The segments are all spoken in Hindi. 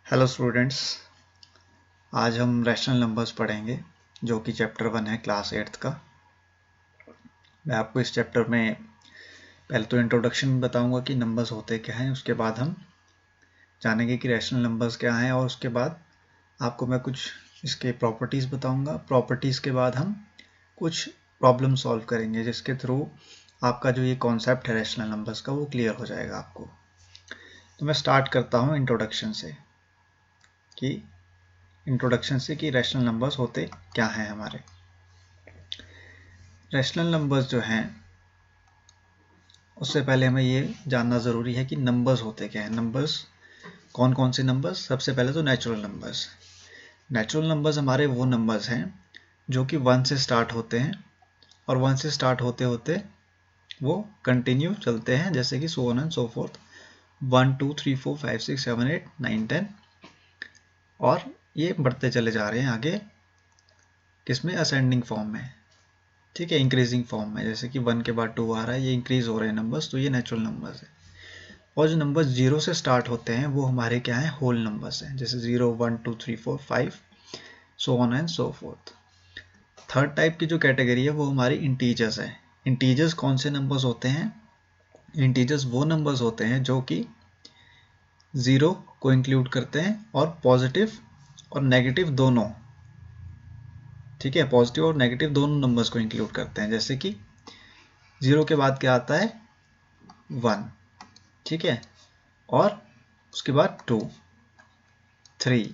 हेलो स्टूडेंट्स, आज हम रैशनल नंबर्स पढ़ेंगे जो कि चैप्टर 1 है क्लास 8th का। मैं आपको इस चैप्टर में पहले तो इंट्रोडक्शन बताऊंगा कि नंबर्स होते क्या हैं, उसके बाद हम जानेंगे कि रैशनल नंबर्स क्या हैं और उसके बाद आपको मैं कुछ इसके प्रॉपर्टीज़ बताऊंगा। प्रॉपर्टीज़ के बाद हम कुछ प्रॉब्लम सॉल्व करेंगे जिसके थ्रू आपका जो ये कॉन्सेप्ट है रैशनल नंबर्स का वो क्लियर हो जाएगा आपको। तो मैं स्टार्ट करता हूँ इंट्रोडक्शन से कि रैशनल नंबर्स होते क्या हैं। हमारे रैशनल नंबर्स जो हैं उससे पहले हमें ये जानना ज़रूरी है कि नंबर्स होते क्या हैं। नंबर्स कौन कौन से नंबर्स? सबसे पहले तो नेचुरल नंबर्स। नेचुरल नंबर्स हमारे वो नंबर्स हैं जो कि 1 से स्टार्ट होते हैं और 1 से स्टार्ट होते होते वो कंटिन्यू चलते हैं, जैसे कि so on and so fourth 1 2 3 4 5 6 7 8 9 10 और ये बढ़ते चले जा रहे हैं आगे किसमें? असेंडिंग फॉर्म में। ठीक है, इंक्रीजिंग फॉर्म में, जैसे कि 1 के बाद 2 आ रहा है, ये इंक्रीज हो रहे हैं नंबर्स, तो ये नेचुरल नंबर्स है। और जो नंबर्स 0 से स्टार्ट होते हैं वो हमारे क्या हैं? होल नंबर्स हैं, जैसे 0 1 2 3 4 5 so on and so fourth. Third type की जो कैटेगरी है वो हमारी इंटीजर्स है। इंटीजर्स कौन से नंबर्स होते हैं? इंटीजर्स वो नंबर्स होते हैं जो कि 0 को इंक्लूड करते हैं और पॉजिटिव और नेगेटिव दोनों, ठीक है, पॉजिटिव और नेगेटिव दोनों नंबर्स को इंक्लूड करते हैं। जैसे कि 0 के बाद क्या आता है? 1, ठीक है, और उसके बाद 2 3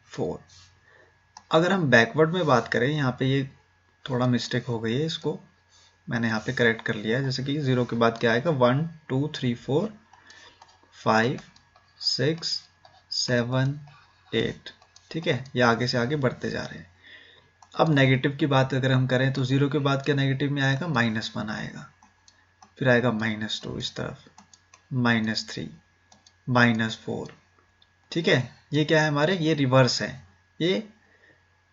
4। अगर हम बैकवर्ड में बात करें, यहाँ पे ये थोड़ा मिस्टेक हो गई है, इसको मैंने यहाँ पे करेक्ट कर लिया है। जैसे कि 0 के बाद क्या आएगा? 1 2 3 4 5 6 7 8, ठीक है, ये आगे से आगे बढ़ते जा रहे हैं। अब नेगेटिव की बात अगर हम करें तो 0 के बाद क्या नेगेटिव में आएगा? -1 आएगा, फिर आएगा -2 इस तरफ, -3 -4, ठीक है। ये क्या है हमारे? ये रिवर्स है, ये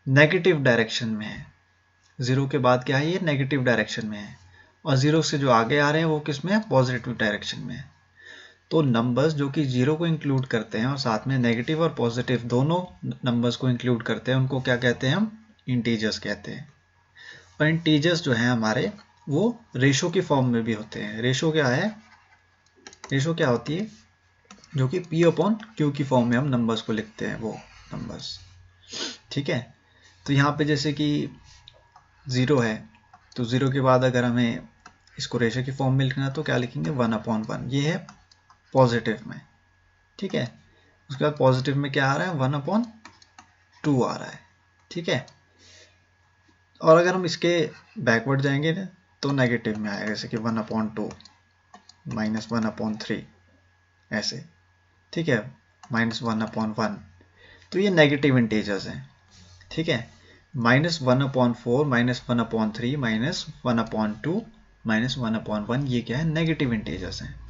नेगेटिव डायरेक्शन में है। 0 के बाद क्या है? ये नेगेटिव डायरेक्शन में है, और 0 से जो आगे आ रहे हैं वो किस में है? पॉजिटिव डायरेक्शन में है। तो नंबर्स जो कि 0 को इंक्लूड करते हैं और साथ में नेगेटिव और पॉजिटिव दोनों नंबर्स को इंक्लूड करते हैं, उनको क्या कहते हैं? हम इंटीजर्स कहते हैं। और इंटीजर्स जो हैं हमारे वो रेशो की फॉर्म में भी होते हैं। रेशो क्या है? रेशो क्या होती है? जो कि P/Q की फॉर्म में हम नंबर्स को लिखते हैं, वो नंबर्स, ठीक है। तो यहाँ पे जैसे कि 0 है, तो 0 के बाद अगर हमें इसको रेशो की फॉर्म में लिखना है तो क्या लिखेंगे? 1/1। ये है पॉजिटिव में, ठीक है। उसके बाद पॉजिटिव में क्या आ रहा है? 1/2 आ रहा है, ठीक है। और अगर हम इसके बैकवर्ड जाएंगे ना तो नेगेटिव में आएगा, जैसे कि 1/2 -1/3 ऐसे, ठीक है, -1/1। तो ये नेगेटिव इंटीजर्स हैं, ठीक है। -1/4 -1/3 -1/2 -1/1, ये क्या है? नेगेटिव इंटीजर्स हैं।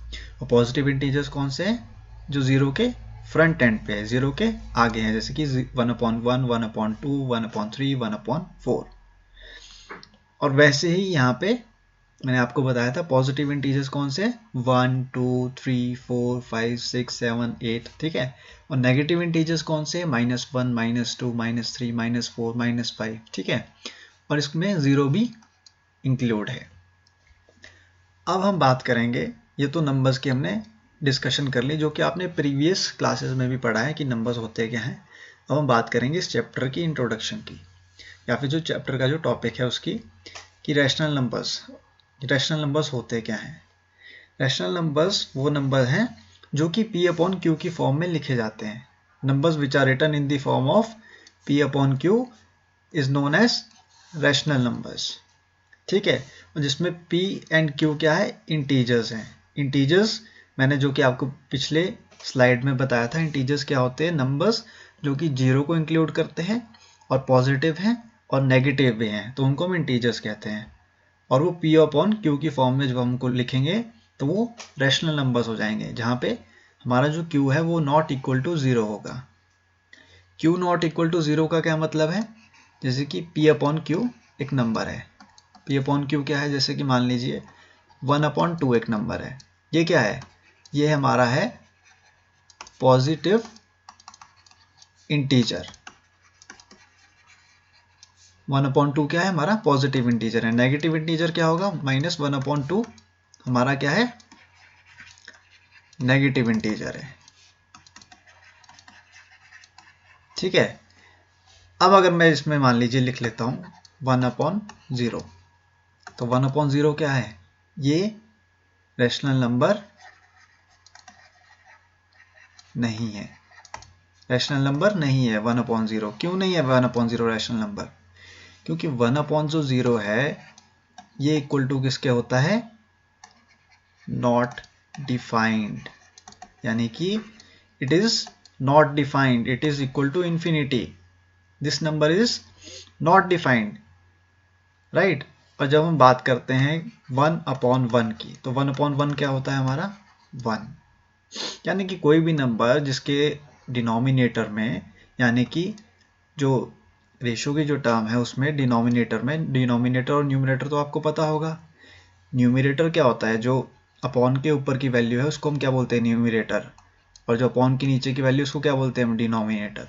और पॉजिटिव इंटीजर्स कौन से हैं? जो 0 के फ्रंट एंड पे है, 0 के आगे हैं, जैसे कि 1/1 1/2 1/3 1/4। और वैसे ही यहाँ पे मैंने आपको बताया था पॉजिटिव इंटीजर्स कौन से? 1 2 3 4 5 6 7 8, ठीक है। और नेगेटिव इंटीजर्स कौन से? -1 -2 -3 -4 -5, ठीक है। और इसमें 0 भी इंक्लूड है। अब हम बात करेंगे, ये तो नंबर्स की हमने डिस्कशन कर ली जो कि आपने प्रीवियस क्लासेस में भी पढ़ा है कि नंबर्स होते क्या हैं। अब हम बात करेंगे इस चैप्टर की इंट्रोडक्शन की, या फिर जो चैप्टर का जो टॉपिक है उसकी, कि रैशनल नंबर्स होते क्या हैं। रैशनल नंबर्स वो नंबर हैं जो कि P/Q की फॉर्म में लिखे जाते हैं। Numbers which are written in the form of P/Q is known as rational numbers, ठीक है। और जिसमें P एंड Q क्या है? इंटीजर्स हैं। इंटीजर्स मैंने जो कि आपको पिछले स्लाइड में बताया था, इंटीजर्स क्या होते हैं? नंबर्स जो कि 0 को इंक्लूड करते हैं और पॉजिटिव हैं और नेगेटिव भी हैं, तो उनको हम इंटीजर्स कहते हैं। और वो P/Q की फॉर्म में जब हमको लिखेंगे तो वो रैशनल नंबर्स हो जाएंगे, जहाँ पे हमारा जो Q है वो नॉट इक्वल टू 0 होगा। Q नॉट इक्वल टू 0 का क्या मतलब है? जैसे कि P/Q एक नंबर है, P/Q क्या है? जैसे कि मान लीजिए 1/2 एक नंबर है, ये क्या है? ये हमारा है पॉजिटिव इंटीजर। 1/2 क्या है हमारा पॉजिटिव इंटीजर है। नेगेटिव इंटीजर क्या होगा -1/2 हमारा क्या है नेगेटिव इंटीजर है। ठीक है, अब अगर मैं इसमें मान लीजिए लिख लेता हूं 1/0, तो 1/0 क्या है, ये रैशनल नंबर नहीं है। रैशनल नंबर नहीं है 1/0। क्यों नहीं है 1/0 रैशनल नंबर? क्योंकि 1/0 है ये इक्वल टू किसके होता है, नॉट डिफाइंड, यानी कि it is not defined, it is equal to infinity, this number is not defined, right. और जब हम बात करते हैं 1/1 की, तो 1/1 क्या होता है हमारा 1, यानी कि कोई भी नंबर जिसके डिनोमिनेटर में, यानी कि जो रेशो की जो टर्म है उसमें डिनोमिनेटर में, डिनोमिनेटर और न्यूमरेटर तो आपको पता होगा। न्यूमरेटर क्या होता है, जो अपॉन के ऊपर की वैल्यू है उसको हम क्या बोलते हैं न्यूमरेटर, और जो अपॉन के नीचे की वैल्यू उसको क्या बोलते हैं हम डिनोमिनेटर।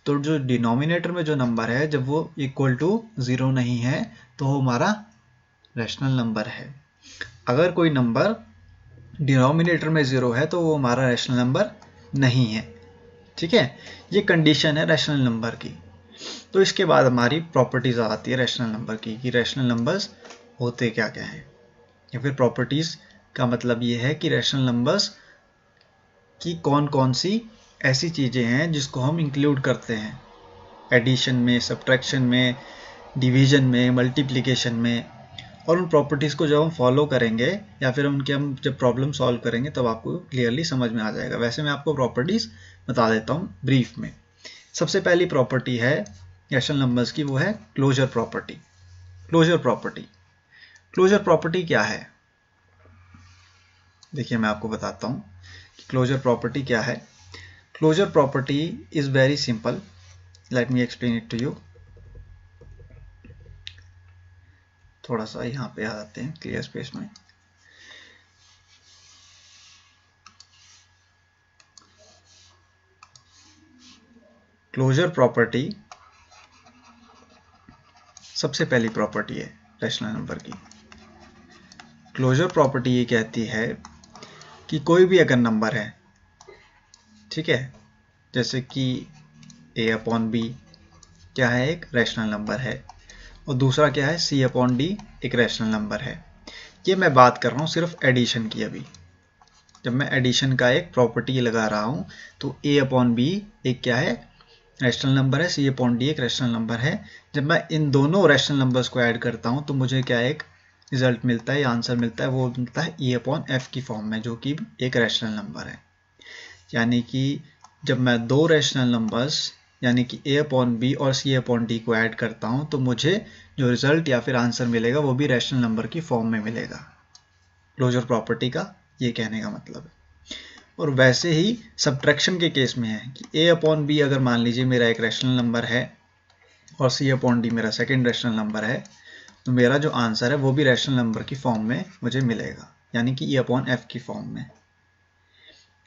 तो जो डिनोमिनेटर में जो नंबर है जब वो इक्वल टू 0 नहीं है तो वो हमारा रैशनल नंबर है। अगर कोई नंबर डिनोमिनेटर में 0 है तो वो हमारा रैशनल नंबर नहीं है। ठीक है, ये कंडीशन है रैशनल नंबर की। तो इसके बाद हमारी प्रॉपर्टीज आती है रैशनल नंबर की, कि रैशनल नंबर्स होते क्या क्या हैं, या फिर प्रॉपर्टीज का मतलब ये है कि रैशनल नंबर्स की कौन कौन सी ऐसी चीज़ें हैं जिसको हम इंक्लूड करते हैं एडिशन में, सब्ट्रैक्शन में, डिवीजन में, मल्टीप्लिकेशन में। और उन प्रॉपर्टीज़ को जब हम फॉलो करेंगे या फिर उनके हम जब प्रॉब्लम सॉल्व करेंगे तब आपको क्लियरली समझ में आ जाएगा। वैसे मैं आपको प्रॉपर्टीज़ बता देता हूँ ब्रीफ में। सबसे पहली प्रॉपर्टी है रैशनल नंबर्स की, वो है closure property. Closure property, closure property क्या है, देखिए मैं आपको बताता हूँ कि क्लोजर प्रॉपर्टी क्या है। Closure property is very simple, let me explain it to you. थोड़ा सा यहाँ पे आ जाते हैं क्लियर स्पेस में। क्लोजर प्रॉपर्टी सबसे पहली प्रॉपर्टी है रैशनल नंबर की। क्लोजर प्रॉपर्टी ये कहती है कि कोई भी अगर नंबर है, ठीक है, जैसे कि a/b क्या है, एक रैशनल नंबर है, और दूसरा क्या है c/d एक रैशनल नंबर है। ये मैं बात कर रहा हूँ सिर्फ एडिशन की। अभी जब मैं एडिशन का एक प्रॉपर्टी लगा रहा हूँ तो a/b एक क्या है रैशनल नंबर है, c/d एक रैशनल नंबर है। जब मैं इन दोनों रैशनल नंबर्स को ऐड करता हूँ तो मुझे क्या एक रिजल्ट मिलता है या आंसर मिलता है, वो मिलता है e/f की फॉर्म में, जो कि एक रैशनल नंबर है। यानी कि जब मैं दो रैशनल नंबर्स यानी कि a/b और c/d को ऐड करता हूँ तो मुझे जो रिजल्ट या फिर आंसर मिलेगा वो भी रैशनल नंबर की फॉर्म में मिलेगा। क्लोजर प्रॉपर्टी का ये कहने का मतलब है। और वैसे ही सब्ट्रैक्शन के केस में है कि a/b अगर मान लीजिए मेरा एक रैशनल नंबर है और c/d मेरा सेकेंड रैशनल नंबर है, तो मेरा जो आंसर है वो भी रैशनल नंबर की फॉर्म में मुझे मिलेगा, यानी कि e/f की फॉर्म में।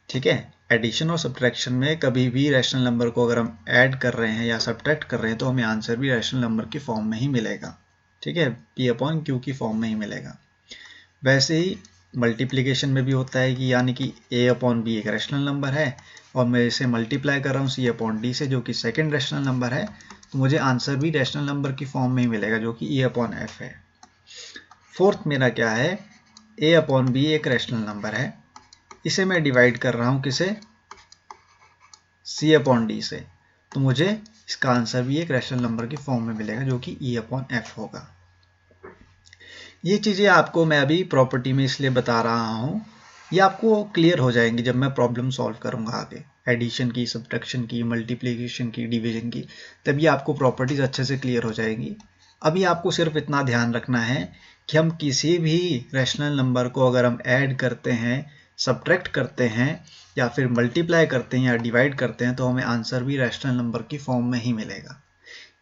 ठीक है, एडिशन और सब्ट्रैक्शन में कभी भी रैशनल नंबर को अगर हम ऐड कर रहे हैं या सब्ट्रैक्ट कर रहे हैं तो हमें आंसर भी रैशनल नंबर की फॉर्म में ही मिलेगा। ठीक है, p/q की फॉर्म में ही मिलेगा। वैसे ही मल्टीप्लिकेशन में भी होता है कि यानी कि a/b एक रैशनल नंबर है और मैं इसे मल्टीप्लाई कर रहा हूँ c/d से, जो कि सेकेंड रैशनल नंबर है, तो मुझे आंसर भी रैशनल नंबर की फॉर्म में ही मिलेगा, जो कि e/f है। फोर्थ मेरा क्या है, a/b एक रैशनल नंबर है, इसे मैं डिवाइड कर रहा हूँ किसे, c/d से, तो मुझे इसका आंसर भी एक रैशनल नंबर की फॉर्म में मिलेगा, जो कि e/f होगा। ये चीज़ें आपको मैं अभी प्रॉपर्टी में इसलिए बता रहा हूँ, ये आपको क्लियर हो जाएंगी जब मैं प्रॉब्लम सॉल्व करूँगा आगे, एडिशन की, सब्ट्रैक्शन की, मल्टीप्लिकेशन की, डिवीजन की, तभी आपको प्रॉपर्टीज़ अच्छे से क्लियर हो जाएंगी। अभी आपको सिर्फ इतना ध्यान रखना है कि हम किसी भी रैशनल नंबर को अगर हम ऐड करते हैं, सब्ट्रैक्ट करते हैं या फिर मल्टीप्लाई करते हैं या डिवाइड करते हैं तो हमें आंसर भी रैशनल नंबर की फॉर्म में ही मिलेगा।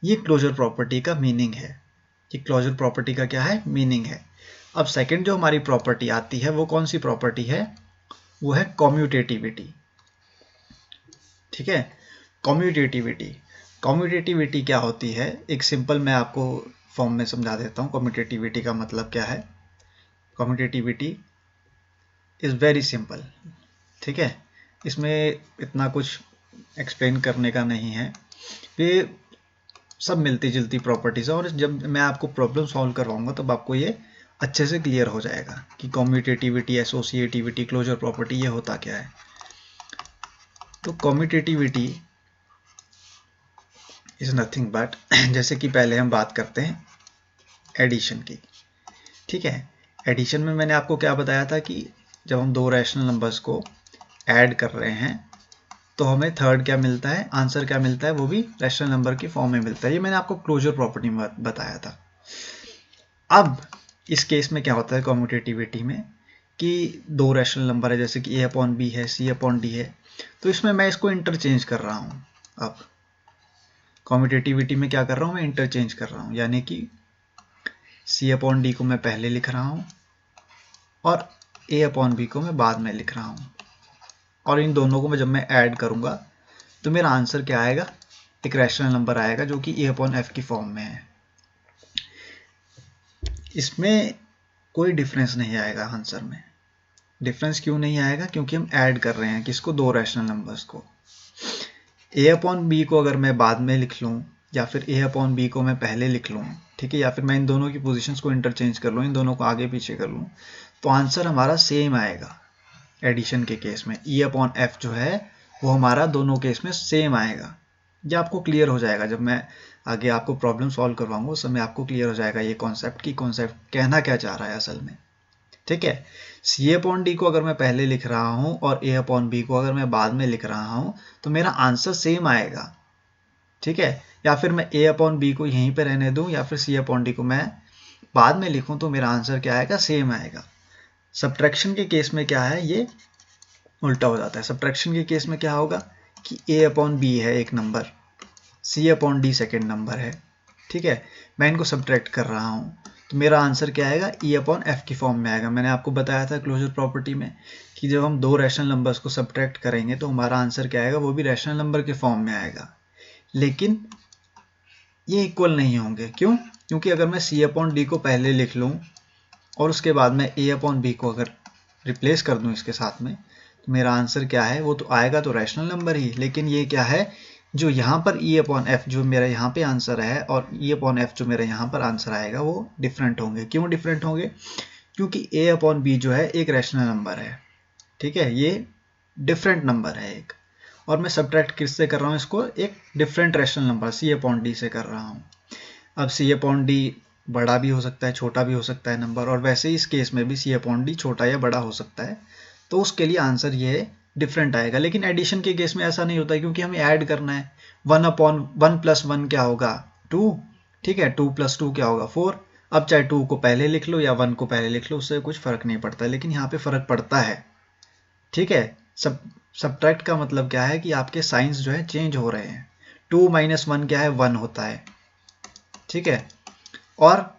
ये क्लोजर प्रॉपर्टी का मीनिंग है, कि क्लोजर प्रॉपर्टी का क्या है मीनिंग है। अब सेकंड जो हमारी प्रॉपर्टी आती है वो कौन सी प्रॉपर्टी है, वो है कॉम्यूटेटिविटी। ठीक है, कम्यूटेटिविटी। कम्यूटेटिविटी क्या होती है, एक सिंपल मैं आपको फॉर्म में समझा देता हूँ। कम्यूटेटिविटी का मतलब क्या है। कम्यूटेटिविटी इज़ वेरी सिंपल, ठीक है, इसमें इतना कुछ एक्सप्लेन करने का नहीं है, ये सब मिलती जुलती प्रॉपर्टीज़ है। और जब मैं आपको प्रॉब्लम सॉल्व करवाऊंगा तब आपको ये अच्छे से क्लियर हो जाएगा कि कम्यूटेटिविटी, एसोसिएटिविटी, क्लोजर प्रॉपर्टी ये होता क्या है। तो कम्यूटेटिविटी इज नथिंग बट जैसे कि पहले हम बात करते हैं एडिशन की, ठीक है। एडिशन में मैंने आपको क्या बताया था कि जब हम दो रैशनल नंबर्स को ऐड कर रहे हैं तो हमें थर्ड क्या मिलता है, आंसर क्या मिलता है, वो भी रैशनल नंबर की फॉर्म में मिलता है। ये मैंने आपको क्लोजर प्रॉपर्टी में बताया था। अब इस केस में क्या होता है कम्यूटेटिविटी में कि दो रैशनल नंबर है, जैसे कि a अपॉन बी है, c अपॉन डी है, तो इसमें मैं इसको इंटरचेंज कर रहा हूँ। अब कम्यूटेटिविटी में क्या कर रहा हूँ, मैं इंटरचेंज कर रहा हूँ, यानी कि c अपॉन डी को मैं पहले लिख रहा हूँ और a अपॉन बी को मैं बाद में लिख रहा हूँ, और इन दोनों को जब मैं ऐड करूँगा तो मेरा आंसर क्या आएगा, एक रैशनल नंबर आएगा जो कि a अपॉन एफ की फॉर्म में है। इसमें कोई डिफरेंस नहीं आएगा आंसर में। डिफरेंस क्यों नहीं आएगा, क्योंकि हम ऐड कर रहे हैं किसको, दो रैशनल नंबर्स को। a अपॉन बी को अगर मैं बाद में लिख लूँ या फिर a अपॉन बी को मैं पहले लिख लूँ, ठीक है, या फिर मैं इन दोनों की पोजीशंस को इंटरचेंज कर लूँ, इन दोनों को आगे पीछे कर लूँ, तो आंसर हमारा सेम आएगा। एडिशन के केस में e अपॉन एफ जो है वो हमारा दोनों केस में सेम आएगा। ये आपको क्लियर हो जाएगा जब मैं आगे आपको प्रॉब्लम सॉल्व करवाऊंगा, उस समय आपको क्लियर हो जाएगा ये कॉन्सेप्ट की कॉन्सेप्ट कहना क्या चाह रहा है असल में, ठीक है। सी अपॉन डी को अगर मैं पहले लिख रहा हूँ और ए अपॉन बी को अगर मैं बाद में लिख रहा हूँ तो मेरा आंसर सेम आएगा, ठीक है। या फिर मैं ए अपॉन बी को यहीं पे रहने दूँ या फिर सी अपॉन डी को मैं बाद में लिखूँ तो मेरा आंसर क्या आएगा, सेम आएगा। सब्ट्रैक्शन के केस में क्या है, ये उल्टा हो जाता है। सब्ट्रैक्शन के केस में क्या होगा कि ए अपॉन बी है एक नंबर, सी अपॉन डी सेकेंड नंबर है, ठीक है, मैं इनको सब्ट्रैक्ट कर रहा हूँ तो मेरा आंसर क्या आएगा, ई अपॉन एफ की फॉर्म में आएगा। मैंने आपको बताया था क्लोजर प्रॉपर्टी में कि जब हम दो रैशनल नंबर्स को सब्ट्रैक्ट करेंगे तो हमारा आंसर क्या आएगा, वो भी रैशनल नंबर के फॉर्म में आएगा। लेकिन ये इक्वल नहीं होंगे, क्यों, क्योंकि अगर मैं सी अपॉन डी को पहले लिख लूँ और उसके बाद मैं ए अपॉन बी को अगर रिप्लेस कर दूँ इसके साथ में, तो मेरा आंसर क्या है, वो तो आएगा तो रैशनल नंबर ही, लेकिन ये क्या है, जो यहाँ पर e अपॉन एफ जो मेरा यहाँ पे आंसर है और e अपॉन एफ जो मेरा यहाँ पर आंसर आएगा वो डिफरेंट होंगे। क्यों डिफरेंट होंगे, क्योंकि a अपॉन बी जो है एक रैशनल नंबर है, ठीक है, ये डिफरेंट नंबर है एक, और मैं सब्ट्रैक्ट किससे कर रहा हूँ इसको, एक different rational number c upon D से कर रहा हूँ। अब c अपॉन डी बड़ा भी हो सकता है, छोटा भी हो सकता है नंबर, और वैसे ही इस केस में भी c अपॉन डी छोटा या बड़ा हो सकता है, तो उसके लिए आंसर ये डिफरेंट आएगा। लेकिन एडिशन के केस में ऐसा नहीं होता है, क्योंकि हमें ऐड करना है। 1 प्लस 1 क्या होगा, 2, ठीक है, 2 प्लस 2 क्या होगा, 4। अब चाहे 2 को पहले लिख लो या 1 को पहले लिख लो, उससे कुछ फर्क नहीं पड़ता, लेकिन यहाँ पे फर्क पड़ता है, ठीक है। सब्ट्रैक्ट का मतलब क्या है कि आपके साइंस जो है चेंज हो रहे हैं। 2 माइनस 1 क्या है, 1 होता है, ठीक है, और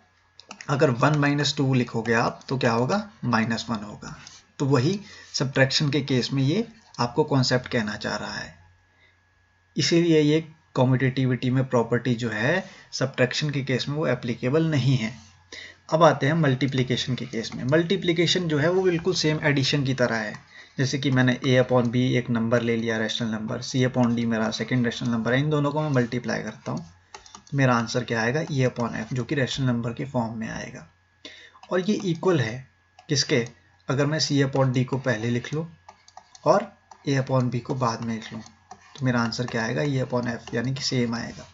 अगर 1 माइनस 2 लिखोगे आप तो क्या होगा, -1 होगा। तो वही सब्ट्रैक्शन के केस में ये आपको कॉन्सेप्ट कहना चाह रहा है। इसीलिए ये कम्यूटेटिविटी में प्रॉपर्टी जो है सब्ट्रैक्शन के केस में वो एप्लीकेबल नहीं है। अब आते हैं मल्टीप्लिकेशन के केस में। मल्टीप्लिकेशन जो है वो बिल्कुल सेम एडिशन की तरह है। जैसे कि मैंने a अपॉन बी एक नंबर ले लिया rational number, c upon D मेरा सेकेंड रैशनल नंबर है, इन दोनों को मैं मल्टीप्लाई करता हूँ, मेरा आंसर क्या आएगा, e अपॉन एफ, जो कि रैशनल नंबर के फॉर्म में आएगा। और ये इक्वल है किसके, अगर मैं c अपॉन डी को पहले लिख लूँ और a अपॉन बी को बाद में लिख लूँ, तो मेरा आंसर क्या आएगा, e अपॉन एफ, यानी कि सेम आएगा।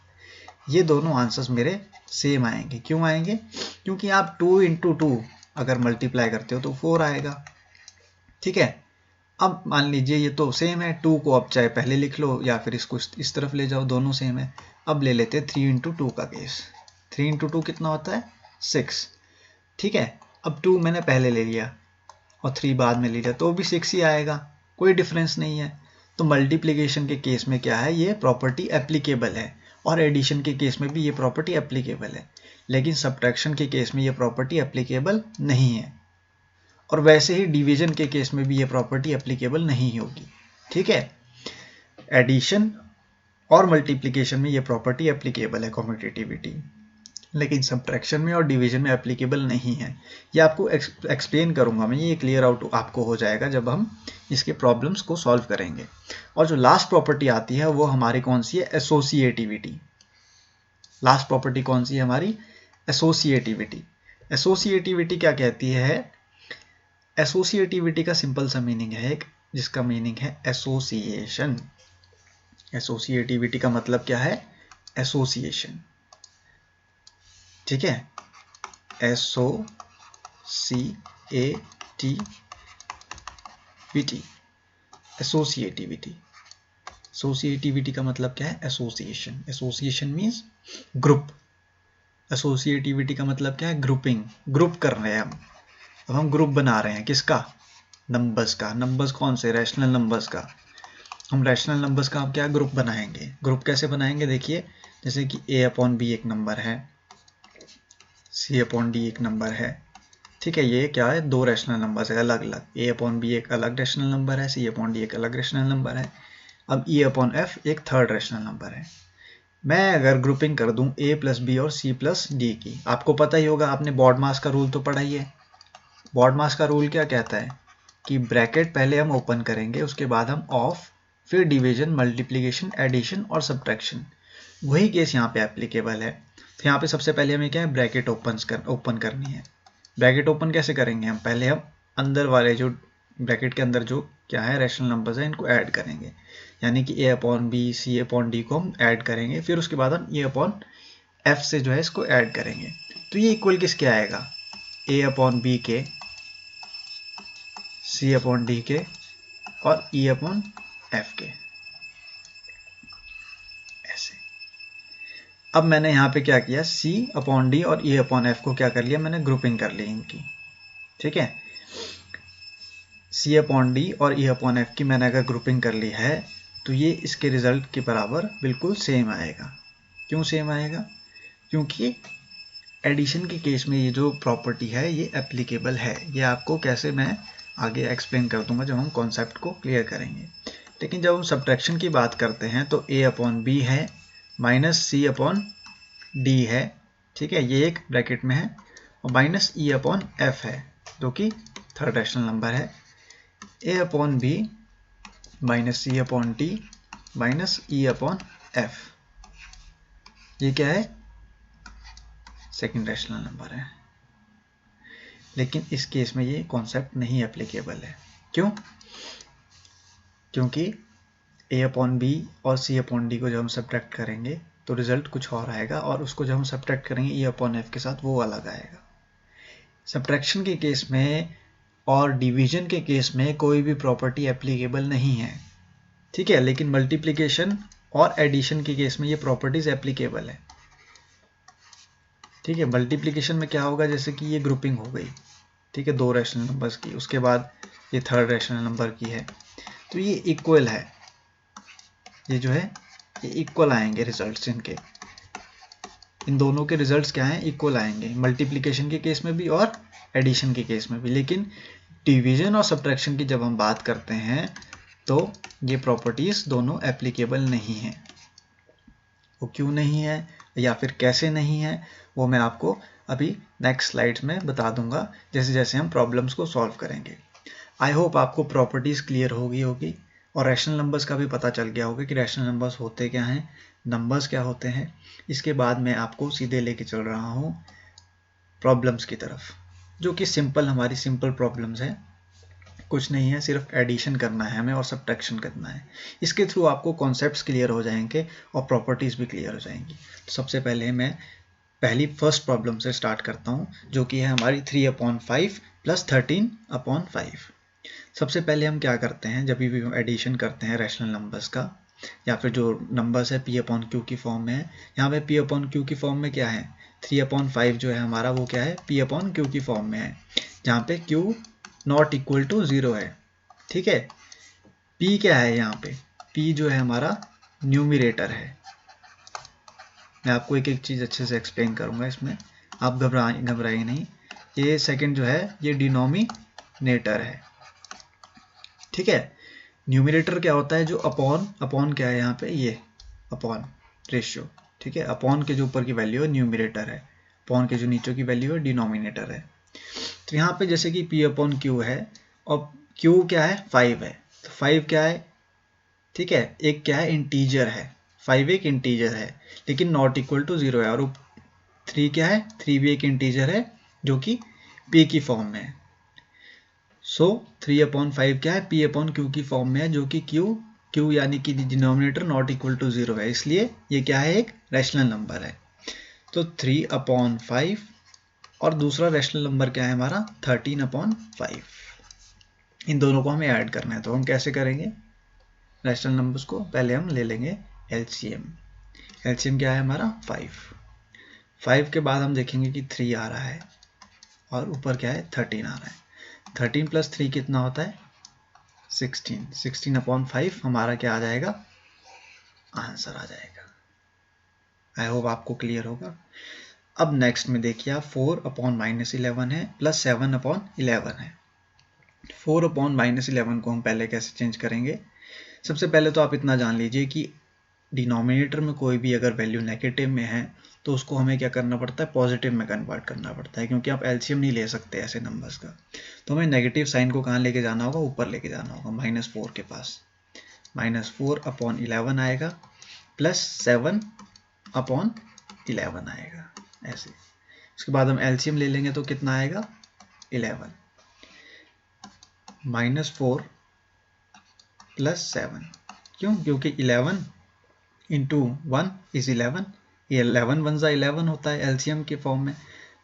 ये दोनों आंसर्स मेरे सेम आएंगे। क्यों आएंगे, क्योंकि आप 2 इंटू 2 अगर मल्टीप्लाई करते हो तो 4 आएगा, ठीक है। अब मान लीजिए ये तो सेम है, 2 को अब चाहे पहले लिख लो या फिर इसको इस तरफ ले जाओ, दोनों सेम है। अब ले लेते हैं 3 इंटू 2 का केस। 3 इंटू 2 कितना होता है, 6, ठीक है। अब 2 मैंने पहले ले लिया और 3 बाद में ले लिया तो भी 6 ही आएगा, कोई डिफरेंस नहीं है। तो मल्टीप्लिकेशन के केस में क्या है, ये प्रॉपर्टी एप्लीकेबल है, और एडिशन के केस में भी ये प्रॉपर्टी एप्लीकेबल है। लेकिन सब्ट्रैक्शन के केस में ये प्रॉपर्टी एप्लीकेबल नहीं है, और वैसे ही डिवीजन के केस में भी ये प्रॉपर्टी एप्लीकेबल नहीं होगी, ठीक है। एडिशन और मल्टीप्लिकेशन में ये प्रॉपर्टी एप्लीकेबल है कॉम्पिटिटिविटी, लेकिन सब्ट्रैक्शन में और डिवीजन में एप्लीकेबल नहीं है। ये आपको एक्सप्लेन करूंगा मैं, ये क्लियर आउट आपको हो जाएगा जब हम इसके प्रॉब्लम्स को सॉल्व करेंगे। और जो लास्ट प्रॉपर्टी आती है वो हमारी कौन सी है, एसोसिएटिविटी। लास्ट प्रॉपर्टी कौन सी है हमारी, एसोसिएटिविटी। एसोसिएटिविटी क्या कहती है, एसोसिएटिविटी का सिंपल सा मीनिंग है एक, जिसका मीनिंग है एसोसिएशन। एसोसिएटिविटी का मतलब क्या है, एसोसिएशन, ठीक है। एसोसिएटिविटी, एसोसिएटिविटी, एसोसिएटिविटी का मतलब क्या है, association. Association means group, associativity का मतलब क्या है, ग्रुपिंग, ग्रुप कर रहे हैं हम। अब हम ग्रुप बना रहे हैं किसका, नंबर्स का। नंबर्स कौन से, रैशनल नंबर्स का। हम रैशनल नंबर्स का हम क्या ग्रुप बनाएंगे। ग्रुप कैसे बनाएंगे, देखिए जैसे कि a अपॉन बी एक नंबर है, c अपॉन डी एक नंबर है, ठीक है। ये क्या है, दो रैशनल नंबर्स है अलग अलग। a अपॉन बी एक अलग रैशनल नंबर है, c अपॉन डी एक अलग रैशनल नंबर है। अब e अपॉन f एक थर्ड रैशनल नंबर है। मैं अगर ग्रुपिंग कर दूं a प्लस बी और c प्लस डी की, आपको पता ही होगा, आपने बॉड मास का रूल तो पढ़ा ही है। बॉड मास का रूल क्या कहता है कि ब्रैकेट पहले हम ओपन करेंगे, उसके बाद हम ऑफ, फिर डिवीजन, मल्टीप्लिकेशन, एडिशन और सब्ट्रैक्शन। वही केस यहाँ पे एप्लीकेबल है। तो यहाँ पे सबसे पहले हमें क्या है, ब्रैकेट ओपन करनी है। ब्रैकेट ओपन कैसे करेंगे हम, पहले हम अंदर वाले जो ब्रैकेट के अंदर जो क्या है रैशनल नंबर्स है इनको ऐड करेंगे, यानी कि a upon b, c upon d को हम ऐड करेंगे, फिर उसके बाद हम e अपॉन f से जो है इसको ऐड करेंगे। तो ये इक्वल किसके आएगा, a अपॉन बी के, c अपॉन डी के और e अपॉन f के, ऐसे। अब मैंने यहाँ पे क्या किया, c अपॉन डी और e अपॉन f को क्या कर लिया, मैंने ग्रुपिंग कर ली इनकी, ठीक है। c अपॉन डी और e अपॉन f की मैंने अगर ग्रुपिंग कर ली है तो ये इसके रिजल्ट के बराबर बिल्कुल सेम आएगा। क्यों सेम आएगा, क्योंकि एडिशन के केस में ये जो प्रॉपर्टी है ये एप्लीकेबल है। ये आपको कैसे मैं आगे एक्सप्लेन कर दूंगा जब हम कॉन्सेप्ट को क्लियर करेंगे। लेकिन जब हम सब्ट्रैक्शन की बात करते हैं तो a अपॉन बी है माइनस सी अपॉन डी है, ठीक है, ये एक ब्रैकेट में है, और माइनस e अपॉन f है जो कि थर्ड रैशनल नंबर है। a upon b minus c upon d minus e upon f, ये क्या है, सेकेंड रैशनल नंबर है। लेकिन इस केस में ये कॉन्सेप्ट नहीं एप्लीकेबल है। क्यों, क्योंकि a अपॉन बी और c अपॉन डी को जब हम सब्ट्रैक्ट करेंगे तो रिजल्ट कुछ और आएगा, और उसको जब हम सब्ट्रैक्ट करेंगे e अपॉन f के साथ वो अलग आएगा। सब्ट्रैक्शन के केस में और डिवीजन के केस में कोई भी प्रॉपर्टी एप्लीकेबल नहीं है, ठीक है। लेकिन मल्टीप्लिकेशन और एडिशन के केस में ये प्रॉपर्टीज एप्लीकेबल है, ठीक है। मल्टीप्लिकेशन में क्या होगा, जैसे कि ये ग्रुपिंग हो गई, ठीक है, दो रैशनल नंबर्स की, उसके बाद ये थर्ड रैशनल नंबर की है, तो ये इक्वल है, ये जो है ये इक्वल आएंगे रिजल्ट्स इनके, इन दोनों के रिजल्ट्स क्या हैं, इक्वल आएंगे, मल्टीप्लिकेशन के केस में भी और एडिशन के केस में भी। लेकिन डिवीजन और सब्ट्रैक्शन की जब हम बात करते हैं तो ये प्रॉपर्टीज दोनों एप्लीकेबल नहीं है। वो क्यों नहीं है या फिर कैसे नहीं है वो मैं आपको अभी नेक्स्ट स्लाइड्स में बता दूंगा जैसे जैसे हम प्रॉब्लम्स को सॉल्व करेंगे। आई होप आपको प्रॉपर्टीज क्लियर होगी और रैशनल नंबर्स का भी पता चल गया होगा कि रैशनल नंबर्स होते क्या हैं, नंबर्स क्या होते हैं। इसके बाद मैं आपको सीधे लेके चल रहा हूँ प्रॉब्लम्स की तरफ, जो कि सिंपल, हमारी सिंपल प्रॉब्लम्स हैं, कुछ नहीं है, सिर्फ एडिशन करना है हमें और सब्ट्रैक्शन करना है। इसके थ्रू आपको कॉन्सेप्ट्स क्लियर हो जाएंगे और प्रॉपर्टीज भी क्लियर हो जाएंगी। तो सबसे पहले मैं पहली फर्स्ट प्रॉब्लम से स्टार्ट करता हूँ, जो कि है हमारी 3/5 प्लस 13/5। सबसे पहले हम क्या करते हैं, जब भी हम एडिशन करते हैं रैशनल नंबर्स का, या फिर जो नंबर्स है p/q की फॉर्म में है, यहाँ पे p/q की फॉर्म में क्या है, 3/5 जो है हमारा वो क्या है, p/q की फॉर्म में है, जहाँ पे q नॉट इक्वल टू 0 है, ठीक है। p क्या है यहाँ पे, p जो है हमारा न्यूमिरेटर है। मैं आपको एक एक चीज़ अच्छे से एक्सप्लेन करूँगा इसमें, आप घबराइए नहीं। ये सेकंड जो है ये डिनोमिनेटर है, ठीक है। न्यूमिनेटर क्या होता है, जो अपॉन क्या है यहाँ पे, ये अपॉन रेशियो, ठीक है। अपॉन के जो ऊपर की वैल्यू है न्यूमरेटर है, अपॉन के जो नीचे की वैल्यू है डिनोमिनेटर है। तो यहाँ पे जैसे कि P अपॉन क्यू है और Q क्या है 5 है, तो 5 क्या है, ठीक है, एक क्या है इंटीजर है, 5 एक इंटीजर है लेकिन नॉट इक्वल टू 0 है, और 3 क्या है, 3 भी एक इंटीजर है जो कि P की फॉर्म में है। सो 3/5 क्या है, P अपॉन क्यू की फॉर्म में है, जो कि क्यू यानी कि डिनोमिनेटर नॉट इक्वल टू 0 है, इसलिए ये क्या है, एक रैशनल नंबर है। तो 3/5 और दूसरा रैशनल नंबर क्या है हमारा 13/5। इन दोनों को हमें ऐड करना है, तो हम कैसे करेंगे रैशनल नंबर्स को, पहले हम ले लेंगे एलसीएम। एलसीएम क्या है हमारा 5 के बाद हम देखेंगे कि 3 आ रहा है और ऊपर क्या है 13 आ रहा है। 13 + 3 कितना होता है 16। 16/5 हमारा क्या आ जाएगा, आंसर आ जाएगा। आई होप आपको क्लियर होगा। अब नेक्स्ट में देखिए आप 4/-11 है प्लस 7/11 है। 4/-11 को हम पहले कैसे चेंज करेंगे, सबसे पहले तो आप इतना जान लीजिए कि डिनोमिनेटर में कोई भी अगर वैल्यू नेगेटिव में है तो उसको हमें क्या करना पड़ता है, पॉजिटिव में कन्वर्ट करना पड़ता है, क्योंकि आप एलसीएम नहीं ले सकते ऐसे नंबर्स का। तो हमें नेगेटिव साइन को कहाँ लेके जाना होगा, ऊपर लेके जाना होगा -4 के पास। -4/11 आएगा प्लस 7/11 आएगा ऐसे। उसके बाद हम एलसीएम ले लेंगे तो कितना आएगा 11 -4 + 7। क्यों, क्योंकि 11 × 1 = 11, ये 11 1 ज़ा 11 होता है एलसीएम के फॉर्म में,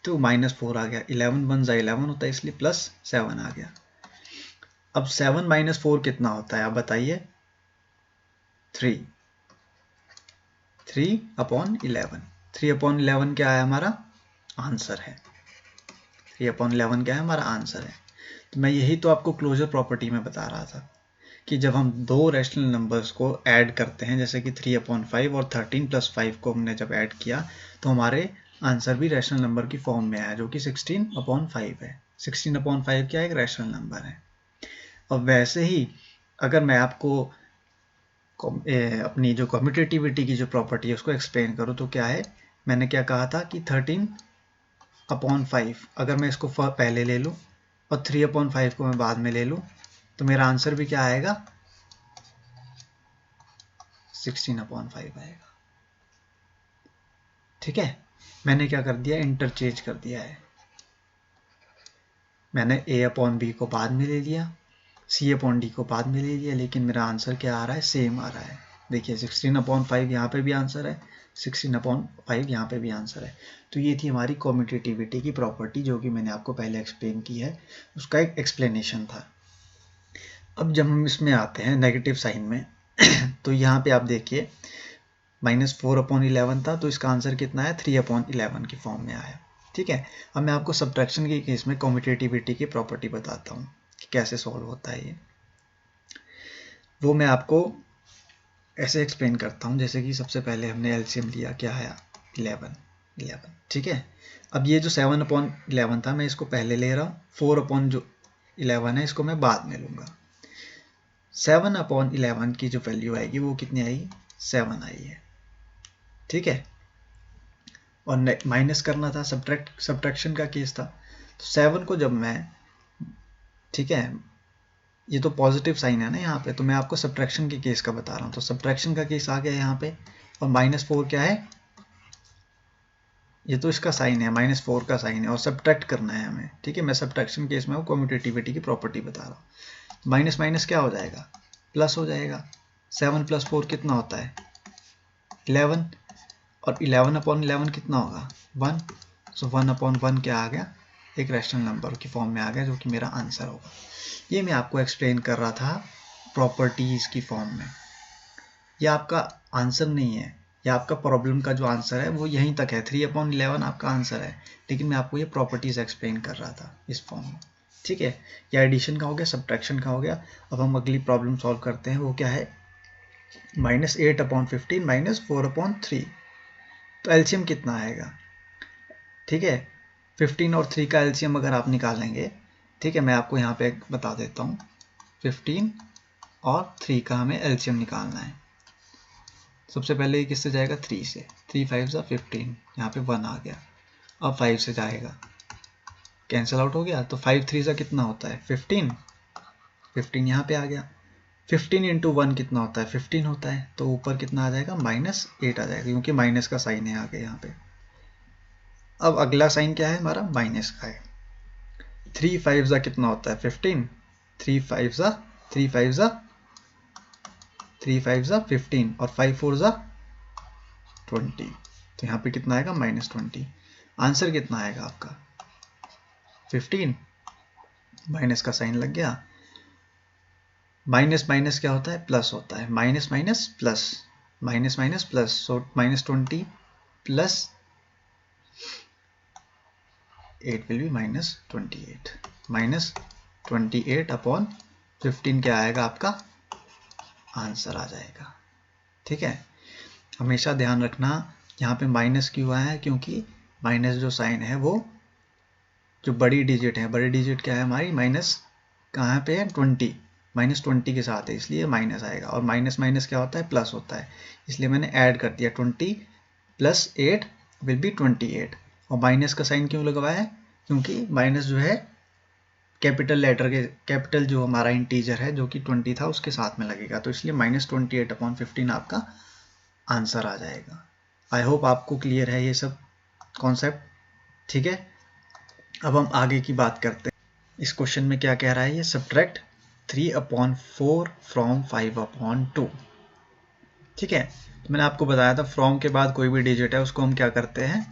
तो -4 आ गया, 11 1 ज़ा 11 होता है इसलिए +7 आ गया। अब 7 - 4 कितना होता है आप बताइए, 3। 3/11, 3/11 क्या है हमारा आंसर है, 3/11 क्या है हमारा आंसर है। तो मैं यही तो आपको क्लोजर प्रॉपर्टी में बता रहा था कि जब हम दो रैशनल नंबर्स को ऐड करते हैं, जैसे कि 3/5 और 13 + 5 को हमने जब ऐड किया तो हमारे आंसर भी रैशनल नंबर की फॉर्म में आया, जो कि 16/5 है। 16/5 क्या एक रैशनल नंबर है। और वैसे ही अगर मैं आपको अपनी जो कम्यूटेटिविटी की जो प्रॉपर्टी है उसको एक्सप्लेन करूँ तो क्या है, मैंने क्या कहा था कि 13/5 अगर मैं इसको पहले ले लूँ और 3/5 को मैं बाद में ले लूँ तो मेरा आंसर भी क्या आएगा 16/5 आएगा। ठीक है, मैंने क्या कर दिया, इंटरचेंज कर दिया है। मैंने A/B को बाद में ले लिया, C/D को बाद में ले लिया, लेकिन मेरा आंसर क्या आ रहा है, सेम आ रहा है। देखिए 16/5 यहाँ पे भी आंसर है, 16/5 यहाँ पे भी आंसर है। तो ये थी हमारी कम्यूटेटिविटी की प्रॉपर्टी, जो कि मैंने आपको पहले एक्सप्लेन की है, उसका एक एक्सप्लेनेशन था। अब जब हम इसमें आते हैं नेगेटिव साइन में तो यहाँ पे आप देखिए -4/11 था, तो इसका आंसर कितना है 3/11 की फॉर्म में आया। ठीक है, अब मैं आपको सब्ट्रैक्शन के केस में कम्यूटेटिविटी की प्रॉपर्टी बताता हूँ कि कैसे सॉल्व होता है ये। वो मैं आपको ऐसे एक्सप्लेन करता हूँ, जैसे कि सबसे पहले हमने एलसीएम लिया, क्या आया 11। ठीक है, अब ये जो 7/11 था मैं इसको पहले ले रहा हूँ, 4/11 है इसको मैं बाद में लूँगा। 7/11 की जो वैल्यू आएगी वो कितनी आएगी, 7 आई है। ठीक है, और माइनस करना था, सब्ट्रैक्शन का केस था, तो 7 को जब मैं, ठीक है, ये तो पॉजिटिव साइन है ना यहाँ पे, तो मैं आपको सब्ट्रैक्शन के केस का बता रहा हूँ। तो सब्ट्रैक्शन का केस आ गया यहाँ पे, और -4 क्या है, ये तो इसका साइन है, -4 का साइन है और सब्ट्रैक्ट करना है हमें। ठीक है, मैं सब्ट्रैक्शन केस में वो कम्यूटेटिविटी की प्रॉपर्टी बता रहा हूँ। माइनस माइनस क्या हो जाएगा, प्लस हो जाएगा। 7 + 4 कितना होता है 11, और 11/11 कितना होगा 1। सो 1/1 क्या आ गया, एक रैशनल नंबर की फॉर्म में आ गया, जो कि मेरा आंसर होगा। ये मैं आपको एक्सप्लेन कर रहा था प्रॉपर्टीज़ की फॉर्म में। यह आपका आंसर नहीं है, या आपका प्रॉब्लम का जो आंसर है वो यहीं तक है, 3/11 आपका आंसर है, लेकिन मैं आपको ये प्रॉपर्टीज़ एक्सप्लेन कर रहा था इस फॉर्म में। ठीक है, या एडिशन का हो गया, सब्ट्रैक्शन का हो गया। अब हम अगली प्रॉब्लम सॉल्व करते हैं, वो क्या है, -8/15 -4/3। तो एलसीएम कितना आएगा, ठीक है, 15 और 3 का एलसीएम अगर आप निकालेंगे, ठीक है, मैं आपको यहाँ पे बता देता हूँ, 15 और 3 का हमें एलसीएम निकालना है। सबसे पहले ये किससे जाएगा 3 से, 3 5 15, यहाँ पे 1 आ गया। अब 5 से जाएगा, कैंसिल आउट हो गया, तो 5 3 कितना होता है 15, 15 यहाँ पे आ गया। 15 इंटू 1 कितना होता है 15 होता है, तो ऊपर कितना आ जाएगा -8 आ जाएगा, क्योंकि माइनस का साइन है आगे यहाँ पे। अब अगला साइन क्या है हमारा, माइनस का है। 3 5 कितना होता है 15, 3 5 3 5 3 5 15 और 5 4 20, तो यहाँ पे कितना आएगा -20। आंसर कितना आएगा आपका 15, माइनस का साइन लग गया। माइनस माइनस क्या होता है, प्लस होता है, minus minus plus, minus minus plus, so -20 plus 8 will be -28, -28 upon 15 क्या आएगा आपका आंसर आ जाएगा। ठीक है, हमेशा ध्यान रखना यहाँ पे माइनस क्यों आया है, क्योंकि माइनस जो साइन है वो जो बड़ी डिजिट है, बड़ी डिजिट क्या है हमारी, माइनस कहाँ पे है 20, -20 के साथ है, इसलिए माइनस आएगा। और माइनस माइनस क्या होता है, प्लस होता है, इसलिए मैंने ऐड कर दिया 20 + 8 विल बी 28। और माइनस का साइन क्यों लगवाया है, क्योंकि माइनस जो है कैपिटल लेटर के, कैपिटल जो हमारा इंटीजर है जो कि 20 था उसके साथ में लगेगा, तो इसलिए -28 अपॉन 15 आपका आंसर आ जाएगा। आई होप आपको क्लियर है ये सब कॉन्सेप्ट। ठीक है, अब हम आगे की बात करते हैं। इस क्वेश्चन में क्या कह रहा है, ये सब्ट्रैक्ट 3/4 फ्रॉम 5/2। ठीक है, तो मैंने आपको बताया था फ्रॉम के बाद कोई भी डिजिट है उसको हम क्या करते हैं,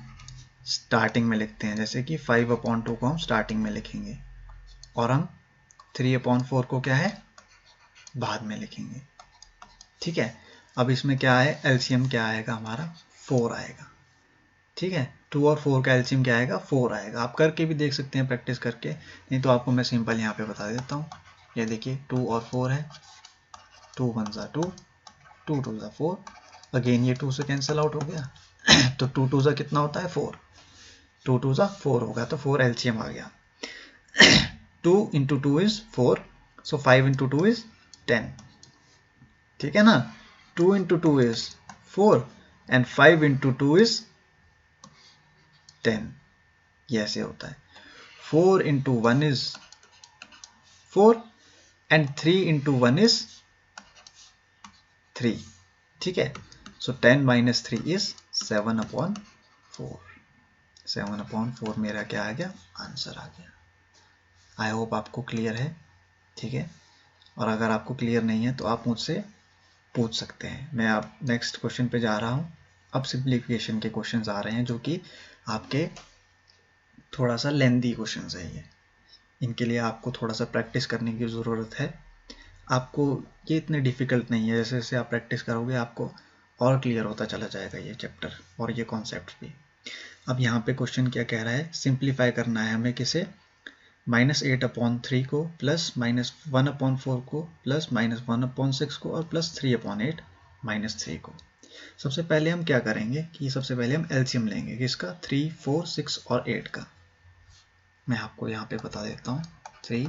स्टार्टिंग में लिखते हैं। जैसे कि 5/2 को हम स्टार्टिंग में लिखेंगे और हम 3/4 को क्या है बाद में लिखेंगे। ठीक है, अब इसमें क्या है, एलसीएम क्या आएगा हमारा 4 आएगा। ठीक है, 2 और 4 का एलसीएम क्या आएगा 4 आएगा। आप करके भी देख सकते हैं प्रैक्टिस करके, नहीं तो आपको मैं सिंपल यहाँ पे बता देता हूँ। ये देखिए 2 और 4 है, 2 1 2, 2 2 4, अगेन ये 2 से कैंसिल आउट हो गया तो 2 2 कितना होता है 4, 2 2 4 होगा, तो 4 एलसीएम आ गया। 2 × 2 इज 4, सो 5 × 2 इज 10। ठीक है ना, 2 × 2 इज 4 एंड 5 × 2 इज 10, ये ऐसे होता है। 4 × 1 इज 4 एंड 3 × 1 इज 3। ठीक है, सो 10 - 3 इज 7/4, 7/4 मेरा क्या आ गया आंसर आ गया। आई होप आपको क्लियर है। ठीक है, और अगर आपको क्लियर नहीं है तो आप मुझसे पूछ सकते हैं। मैं आप नेक्स्ट क्वेश्चन पे जा रहा हूँ। अब सिंप्लीफिकेशन के क्वेश्चंस आ रहे हैं जो कि आपके थोड़ा सा लेंथी क्वेश्चंस है ये, इनके लिए आपको थोड़ा सा प्रैक्टिस करने की ज़रूरत है। आपको ये इतने डिफ़िकल्ट नहीं है, जैसे जैसे आप प्रैक्टिस करोगे आपको और क्लियर होता चला जाएगा ये चैप्टर और ये कॉन्सेप्ट भी। अब यहाँ पे क्वेश्चन क्या कह रहा है, सिंप्लीफाई करना है हमें किसे, -8/3 को प्लस -1/4 को प्लस -1/6 को और प्लस 3/8 -3 को। सबसे पहले हम क्या करेंगे कि सबसे पहले हम एलसीएम लेंगे किसका, 3 4 6 और 8 का। मैं आपको यहाँ पे बता देता हूँ, 3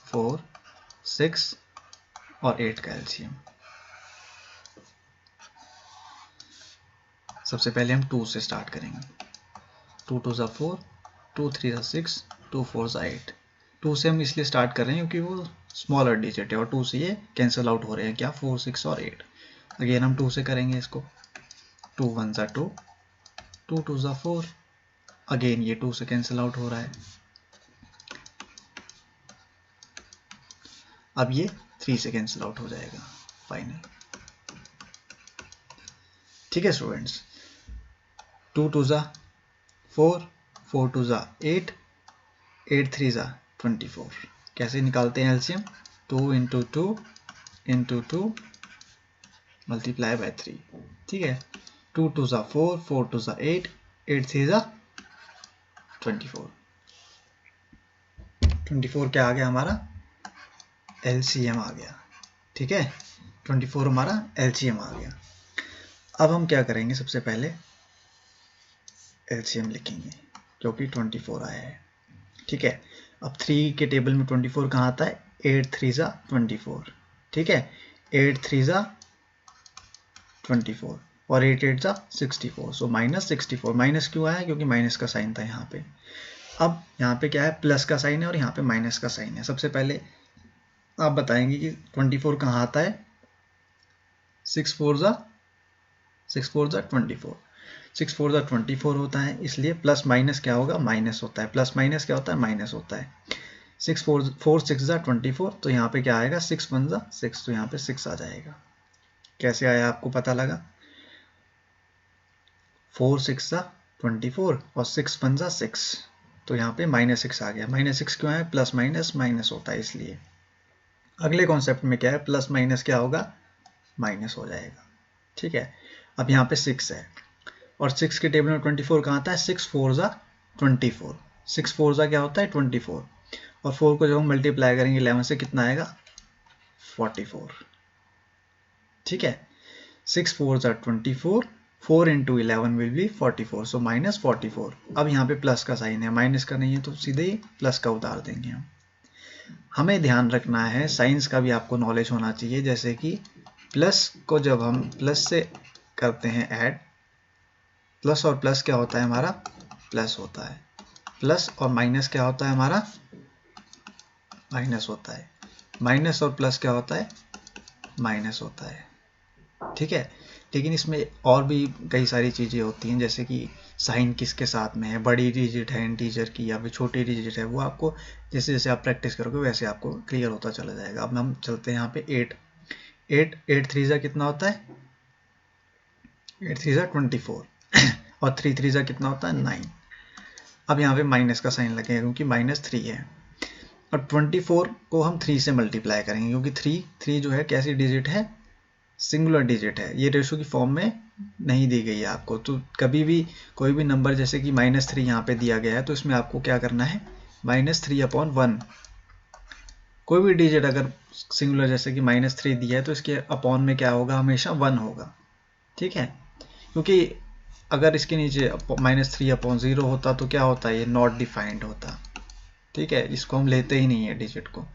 4 6 और 8 का एलसीएम। सबसे पहले हम 2 से स्टार्ट करेंगे। 2 2 4, 2 3 6, 2 4 8। 2 से हम इसलिए स्टार्ट कर रहे हैं क्योंकि वो स्मॉलर डिजिट है और 2 से ये कैंसिल आउट हो रहे हैं क्या, 4 6 और 8। अगेन हम 2 से करेंगे इसको, 2 1 2, 2 2 4, अगेन ये 2 से कैंसिल आउट हो रहा है। अब ये 3 से कैंसिल आउट हो जाएगा फाइनल। ठीक है स्टूडेंट्स, 2 2 4, 4 2 8, 8 3 24। कैसे निकालते हैं एलसीएम, 2 × 2 × 2 मल्टीप्लाई बाय 3। ठीक है, 2 2 4, 4 2 8, 8 3 24। 24 क्या आ गया हमारा एलसीएम आ गया। ठीक है, 24 हमारा एलसीएम आ गया। अब हम क्या करेंगे, सबसे पहले एलसीएम लिखेंगे क्योंकि 24 आया है। ठीक है, अब 3 के टेबल में 24 कहाँ आता है, 8 3 24। ठीक है, 8 3 24 और 8 8 जा 64, सो -64। माइनस क्यों आया? क्योंकि माइनस का साइन था यहाँ पे। अब यहाँ पे क्या है, प्लस का साइन है और यहाँ पे माइनस का साइन है। सबसे पहले आप बताएंगे कि 24 कहाँ आता है? 6 4 जा 24, 6 4 जा 24 होता है, इसलिए प्लस माइनस क्या होगा? माइनस होता है। प्लस माइनस क्या होता है? माइनस होता है। 6 4 6 जा 24, तो यहाँ पे क्या आएगा? 6 1 जा 6, तो यहाँ पे 6 आ जाएगा। कैसे आया आपको पता लगा? 4 6 जा 24 और 6 1 जा 6, तो यहाँ पे -6 आ गया। -6 क्यों आया? प्लस माइनस माइनस होता है इसलिए। अगले कॉन्सेप्ट में क्या है? प्लस माइनस क्या होगा? माइनस हो जाएगा। ठीक है, अब यहाँ पे 6 है और 6 के टेबल में 24 कहाँ आता है? 6 4 जा 24, 6 4 जा क्या होता है? 24, और 4 को जब हम मल्टीप्लाई करेंगे 11 से कितना आएगा? 44। ठीक है, 6 4 जा 24, 4 into 11 will be 44, so -44। अब यहाँ पे प्लस का साइन है, माइनस का नहीं है, तो सीधे ही प्लस का उतार देंगे हम। हमें ध्यान रखना है, साइंस का भी आपको नॉलेज होना चाहिए, जैसे कि प्लस को जब हम प्लस से करते हैं ऐड, प्लस और प्लस क्या होता है हमारा? प्लस होता है। प्लस और माइनस क्या होता है हमारा? माइनस होता है। माइनस और प्लस क्या होता है? माइनस होता है। ठीक है, लेकिन इसमें और भी कई सारी चीज़ें होती हैं, जैसे कि साइन किसके साथ में है, बड़ी डिजिट है इंटीजर की या फिर छोटी डिजिट है, वो आपको जैसे जैसे आप प्रैक्टिस करोगे वैसे आपको क्लियर होता चला जाएगा। अब हम चलते हैं यहाँ पे 8 8 3 जा कितना होता है? 8 3 जा 24 और 3 3 जा कितना होता है? 9। अब यहाँ पे माइनस का साइन लगेगा क्योंकि -3 है, और 24 को हम 3 से मल्टीप्लाई करेंगे क्योंकि 3 जो है कैसी डिजिट है? सिंगुलर डिजिट है। ये रेशो की फॉर्म में नहीं दी गई है आपको, तो कभी भी कोई भी नंबर जैसे कि -3 यहाँ पे दिया गया है, तो इसमें आपको क्या करना है? -3/1। कोई भी डिजिट अगर सिंगुलर जैसे कि -3 दिया है तो इसके अपॉन में क्या होगा? हमेशा 1 होगा। ठीक है, क्योंकि अगर इसके नीचे -3/0 होता तो क्या होता है? ये नॉट डिफाइंड होता। ठीक है, इसको हम लेते ही नहीं है डिजिट को।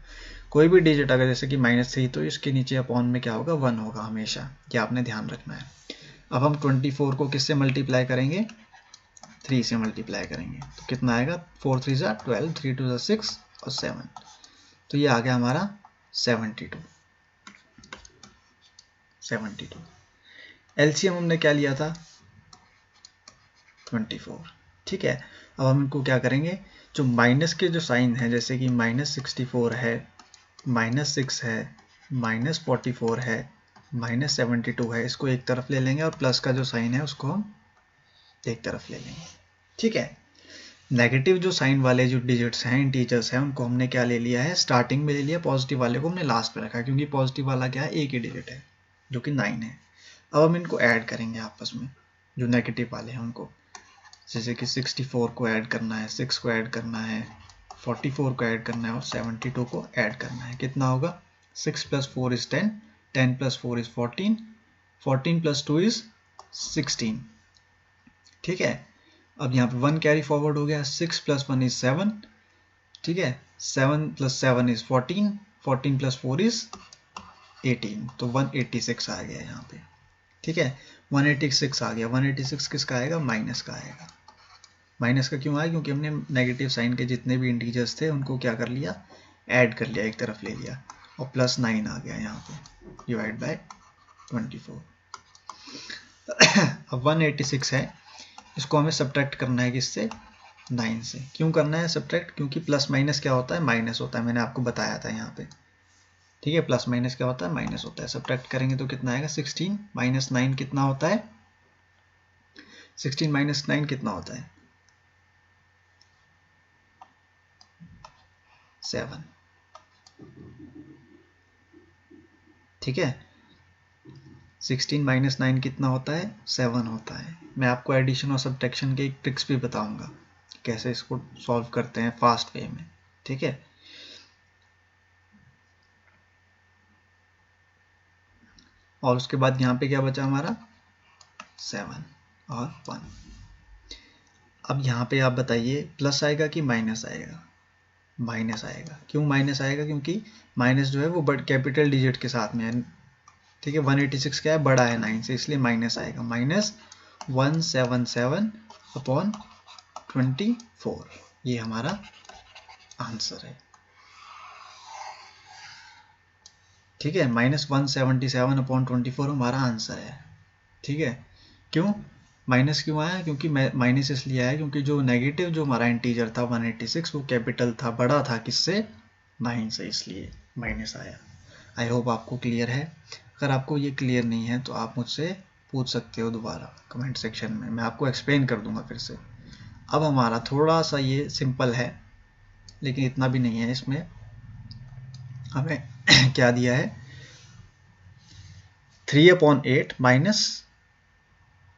कोई भी डिजिट अगर जैसे कि -3, तो इसके नीचे अपॉन में क्या होगा? 1 होगा हमेशा। ये आपने ध्यान रखना है। अब हम 24 को किससे मल्टीप्लाई करेंगे? 3 से मल्टीप्लाई करेंगे, तो कितना आएगा? 4 3 जा 12, 3 2 जा 6 और 7, तो ये आ गया हमारा 72। एलसीएम हमने क्या लिया था? 24। ठीक है, अब हम इनको क्या करेंगे? जो माइनस के जो साइन है, जैसे कि -64 है, -6 है, -44 है, -72 है, इसको एक तरफ ले लेंगे और प्लस का जो साइन है उसको हम एक तरफ ले लेंगे। ठीक है, नेगेटिव जो साइन वाले जो डिजिट्स हैं, इंटीजर्स हैं, उनको हमने क्या ले लिया है? स्टार्टिंग में ले लिया। पॉजिटिव वाले को हमने लास्ट में रखा क्योंकि पॉजिटिव वाला क्या है? एक ही डिजिट है जो कि 9 है। अब हम इनको ऐड करेंगे आपस में, जो नेगेटिव वाले हैं उनको, जैसे कि 64 को ऐड करना है, 6 को ऐड करना है, 44 को ऐड करना है और 72 को ऐड करना है। कितना होगा? 6 + 4 is 10, 10 + 4 is 14, 14 + 2 is 16। ठीक है, अब यहाँ पे 1 कैरी फॉरवर्ड हो गया, 6 + 1 is 7। ठीक है, 7 + 7 is 14, 14 + 4 is 18, तो 186 आ गया यहाँ पे। ठीक है, 186 आ गया। 186 किसका आएगा? माइनस का आएगा। माइनस का क्यों आया? क्योंकि हमने नेगेटिव साइन के जितने भी इंटीजर्स थे उनको क्या कर लिया? ऐड कर लिया, एक तरफ ले लिया, और +9 आ गया यहाँ पे, डिवाइड बाय 24। अब 186 है, इसको हमें सब्ट्रैक्ट करना है किससे? 9 से। क्यों करना है सब्ट्रैक्ट? क्योंकि प्लस माइनस क्या होता है? माइनस होता है। मैंने आपको बताया था यहाँ पे। ठीक है, प्लस माइनस क्या होता है? माइनस होता है। सब्ट्रैक्ट करेंगे तो कितना आएगा? 16 - 9 कितना होता है? 16 - 9 कितना होता है? 7। ठीक है, 16 - 9 कितना होता है? 7 होता है। मैं आपको एडिशन और सब्ट्रैक्शन के एक ट्रिक्स भी बताऊंगा, कैसे इसको सॉल्व करते हैं फास्ट वे में। ठीक है, और उसके बाद यहाँ पे क्या बचा हमारा? 7 और 1। अब यहाँ पे आप बताइए, प्लस आएगा कि माइनस आएगा? माइनस आएगा। क्यों माइनस आएगा? क्योंकि माइनस जो है वो बड़ कैपिटल डिजिट के साथ में है, ठीक है, 186 क्या है, बड़ा है 9 से, इसलिए माइनस आएगा, -177/24, ये हमारा आंसर है। ठीक है, -177/24 हमारा आंसर है। ठीक है, क्यों माइनस क्यों आया, क्योंकि माइनस इसलिए आया क्योंकि जो नेगेटिव जो हमारा इंटीजर था 186 वो कैपिटल था, बड़ा था किससे, 9 से, इसलिए माइनस आया। आई होप आपको क्लियर है। अगर आपको ये क्लियर नहीं है तो आप मुझसे पूछ सकते हो दोबारा कमेंट सेक्शन में, मैं आपको एक्सप्लेन कर दूंगा फिर से। अब हमारा थोड़ा सा ये सिंपल है, लेकिन इतना भी नहीं है, इसमें हमें क्या दिया है, 3/8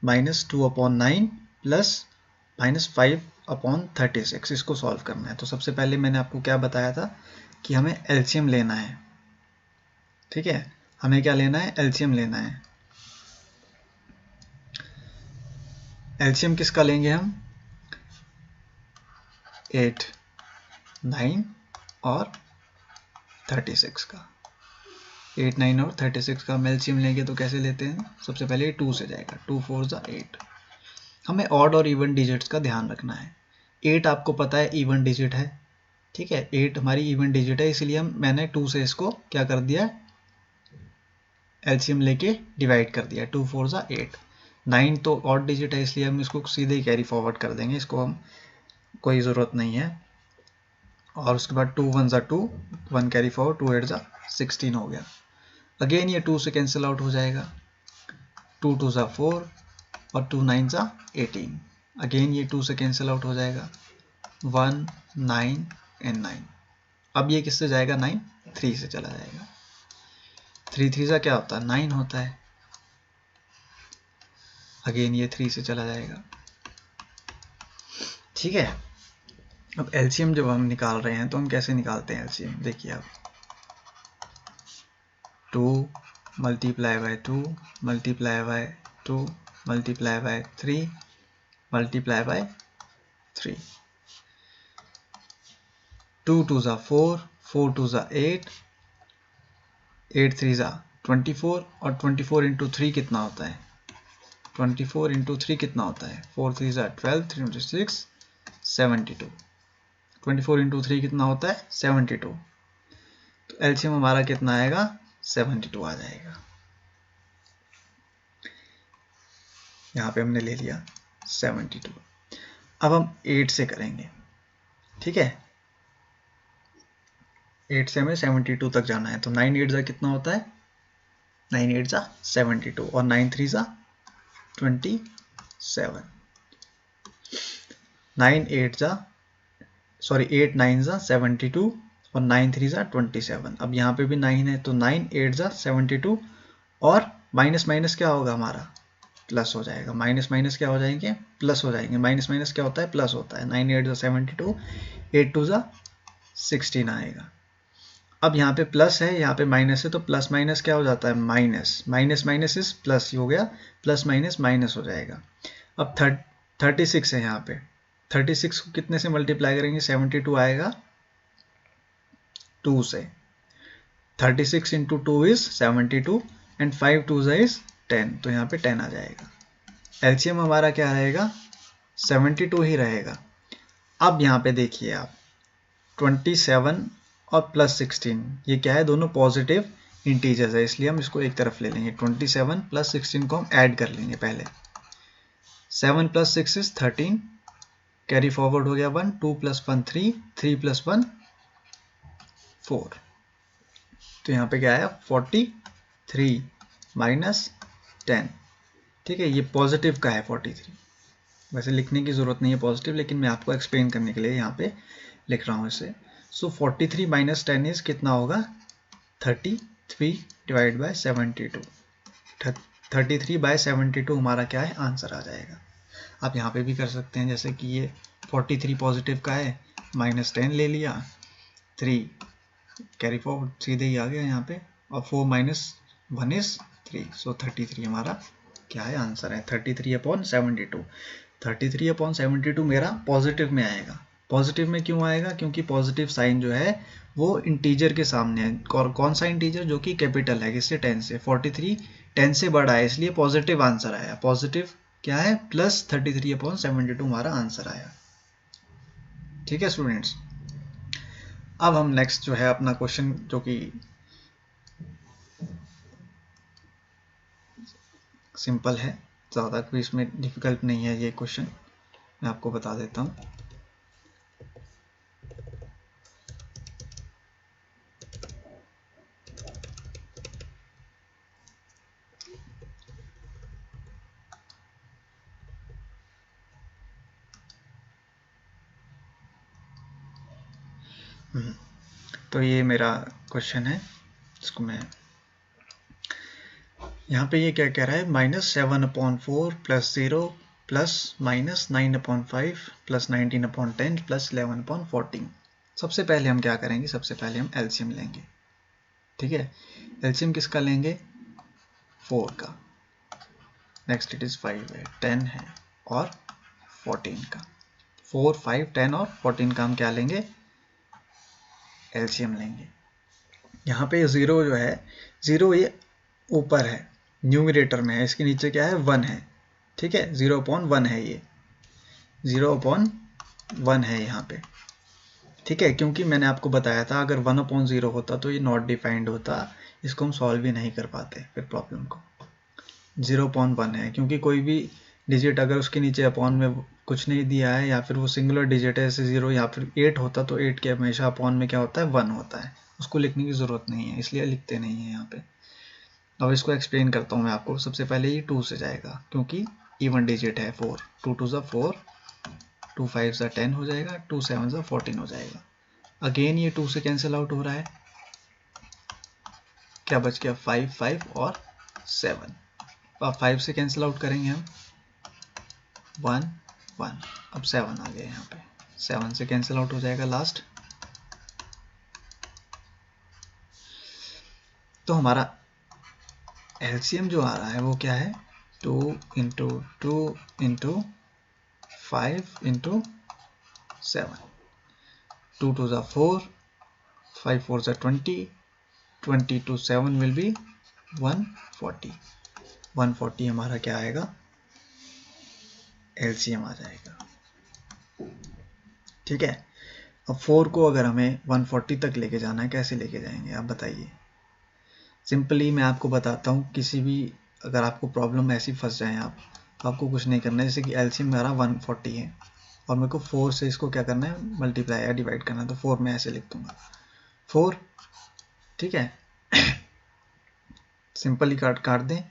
-2/9 प्लस -5/36, इसको सॉल्व करना है। तो सबसे पहले मैंने आपको क्या बताया था कि हमें एलसीएम लेना है। ठीक है, हमें क्या लेना है, एलसीएम लेना है। एलसीएम किसका लेंगे हम, 8, 9 और 36 का। 8, 9 और 36 का हम एलसीएम लेंगे तो कैसे लेते हैं, सबसे पहले 2 से जाएगा, 2 4 ज़ा 8। हमें ऑड और इवन डिजिट्स का ध्यान रखना है। 8 आपको पता है इवन डिजिट है, ठीक है, 8 हमारी इवन डिजिट है, इसलिए मैंने 2 से इसको क्या कर दिया, एलसीएम लेके डिवाइड कर दिया, 2 4 ज़ा 8। 9 तो ऑड डिजिट है, इसलिए हम इसको सीधे ही कैरी फॉरवर्ड कर देंगे, इसको हम कोई ज़रूरत नहीं है। और उसके बाद 2 1 ज़ा 2, 1 कैरी फॉरवर्ड, 2 8 ज़ा 16 हो गया। अगेन ये 2 से कैंसिल आउट हो जाएगा, 2 2 ज़ा 4 और 2 9 ज़ा 18। अगेन ये 2 से कैंसिल आउट हो जाएगा, 1 9 एंड 9। अब ये किससे जाएगा, 9 3 से चला जाएगा। 3 3 ज़ा क्या होता है, 9 होता है। अगेन ये 3 से चला जाएगा। ठीक है, अब एलसीएम जब हम निकाल रहे हैं तो हम कैसे निकालते हैं एलसीएम, देखिए आप, 2 multiply by 2 multiply by 2 multiply by 3 multiply by 3, 2 2 ज़ा 4, 4 2 ज़ा 8, 8 3 ज़ा 24 और 24 इंटू 3 कितना होता है, 24 इंटू 3 कितना होता है, 4 3 ज़ा 12, 3 इंटू 6 72। 24 इंटू 3 कितना होता है, 72। तो एलसीएम हमारा कितना आएगा, 72 आ जाएगा। यहाँ पे हमने ले लिया 72। अब हम 8 से करेंगे। ठीक है, 8 से हमें 72 तक जाना है, तो 9 8 ज़ा कितना होता है, 9 8 ज़ा 72 और 9 3 ज़ा 27। 9 8 ज़ा 8 9 ज़ा 72 और 9 3 ज़ा 27। अब यहाँ पे भी 9 है, तो 9 8 ज़ा 72 और माइनस माइनस क्या होगा हमारा, प्लस हो जाएगा। माइनस माइनस क्या हो जाएंगे, प्लस हो जाएंगे। माइनस माइनस क्या होता है, प्लस होता है। 9 8 ज़ा 72, 8 2 ज़ा 16 आएगा। अब यहाँ पे प्लस है, यहाँ पे माइनस है, तो प्लस माइनस क्या हो जाता है, माइनस माइनस माइनस इस प्लस हो गया, प्लस माइनस माइनस हो जाएगा। अब 36 है, यहाँ पे 36 को कितने से मल्टीप्लाई करेंगे, 72 आएगा 2 से। 36 इंटू 2 इज 72 एंड 5 2 इज 10, तो यहाँ पे 10 आ जाएगा। एलसीएम हमारा क्या रहेगा, 72 ही रहेगा। अब यहाँ पे देखिए आप, 27 और प्लस 16, ये क्या है, दोनों पॉजिटिव इंटीजर्स है, इसलिए हम इसको एक तरफ ले लेंगे। 27 प्लस 16 को हम ऐड कर लेंगे पहले। 7 प्लस 6 इज 13, कैरी फॉरवर्ड हो गया 1, 2 प्लस 1 3, 3 प्लस 1 4, तो यहाँ पे क्या आया 43 माइनस 10। ठीक है, ये पॉजिटिव का है 43, वैसे लिखने की ज़रूरत नहीं है पॉजिटिव, लेकिन मैं आपको एक्सप्लेन करने के लिए यहाँ पे लिख रहा हूँ इसे। सो 43 माइनस 10 इज कितना होगा, 33 डिवाइड बाय 72। 33 बाय 72 हमारा क्या है, आंसर आ जाएगा। आप यहाँ पे भी कर सकते हैं, जैसे कि ये 43 पॉजिटिव का है, माइनस 10 ले लिया, 3 कैरी फॉरवर्ड सीधे ही आ गया यहाँ पे, और 4 माइनस 1 इज 3, सो 33 हमारा क्या है, आंसर है 33/72। 33/72 मेरा पॉजिटिव में आएगा। पॉजिटिव में क्यों आएगा, क्योंकि पॉजिटिव साइन जो है वो इंटीजर के सामने है। कौन सा इंटीजर? जो कि कैपिटल है, किससे? 10 से। 43 10 से बड़ा है, इसलिए पॉजिटिव आंसर आया। पॉजिटिव क्या है? प्लस 33/72 हमारा आंसर आया। ठीक है स्टूडेंट्स, अब हम नेक्स्ट जो है अपना क्वेश्चन, जो कि सिंपल है, ज़्यादा कोई इसमें डिफिकल्ट नहीं है ये क्वेश्चन, मैं आपको बता देता हूँ। तो ये मेरा क्वेश्चन है, इसको मैं यहाँ पे ये क्या कह रहा है? -7/4 + 0 प्लस -9/5 प्लस 19/10 प्लस 11/14। सबसे पहले हम क्या करेंगे? सबसे पहले हम एलसीएम लेंगे। ठीक है, एलसीएम किसका लेंगे? 4 का। नेक्स्ट इट इज 5 है, 10 है और 14 का। 4, 5, 10 और 14 का हम क्या लेंगे? एलसीएम लेंगे। यहाँ पे 0 जो है, 0 ये ऊपर है, न्यूमरेटर में है, इसके नीचे क्या है? 1 है। ठीक है, 0/1 है, ये 0/1 है यहाँ पे। ठीक है, क्योंकि मैंने आपको बताया था अगर 1/0 होता तो ये नॉट डिफाइंड होता, इसको हम सॉल्व भी नहीं कर पाते फिर प्रॉब्लम को। 0/1 है क्योंकि कोई भी डिजिट अगर उसके नीचे अपॉन में कुछ नहीं दिया है, या फिर वो सिंगुलर डिजिट है, जैसे 0 या फिर 8 होता, तो 8 के हमेशा अपॉन में क्या होता है? 1 होता है। उसको लिखने की ज़रूरत नहीं है, इसलिए लिखते नहीं है यहाँ पे। अब इसको एक्सप्लेन करता हूँ मैं आपको। सबसे पहले ये 2 से जाएगा क्योंकि इवन डिजिट है 4। 2 2 4, 2 5 10 हो जाएगा, 2 7 14 हो जाएगा। अगेन ये 2 से कैंसिल आउट हो रहा है, क्या बच गया? 5 5 और 7। अब 5 से कैंसिल आउट करेंगे हम, 1 1। अब 7 आ गया यहाँ पे, 7 से कैंसिल आउट हो जाएगा लास्ट। तो हमारा एलसीएम जो आ रहा है वो क्या है? 2 × 2 × 5 × 7। 2 2 4, 5 4 20, 20 to 7 will be 140। 140 हमारा क्या आएगा? एलसीएम आ जाएगा। ठीक है, अब 4 को अगर हमें 140 तक लेके जाना है, कैसे लेके जाएंगे आप बताइए? सिंपली मैं आपको बताता हूँ, किसी भी अगर आपको प्रॉब्लम ऐसी फंस जाए आप, तो आपको कुछ नहीं करना है। जैसे कि एलसीएम मेरा 140 है और मेरे को 4 से इसको क्या करना है? मल्टीप्लाई या डिवाइड करना है, तो 4 में ऐसे लिख दूंगा 4। ठीक है, सिंपली काट दें।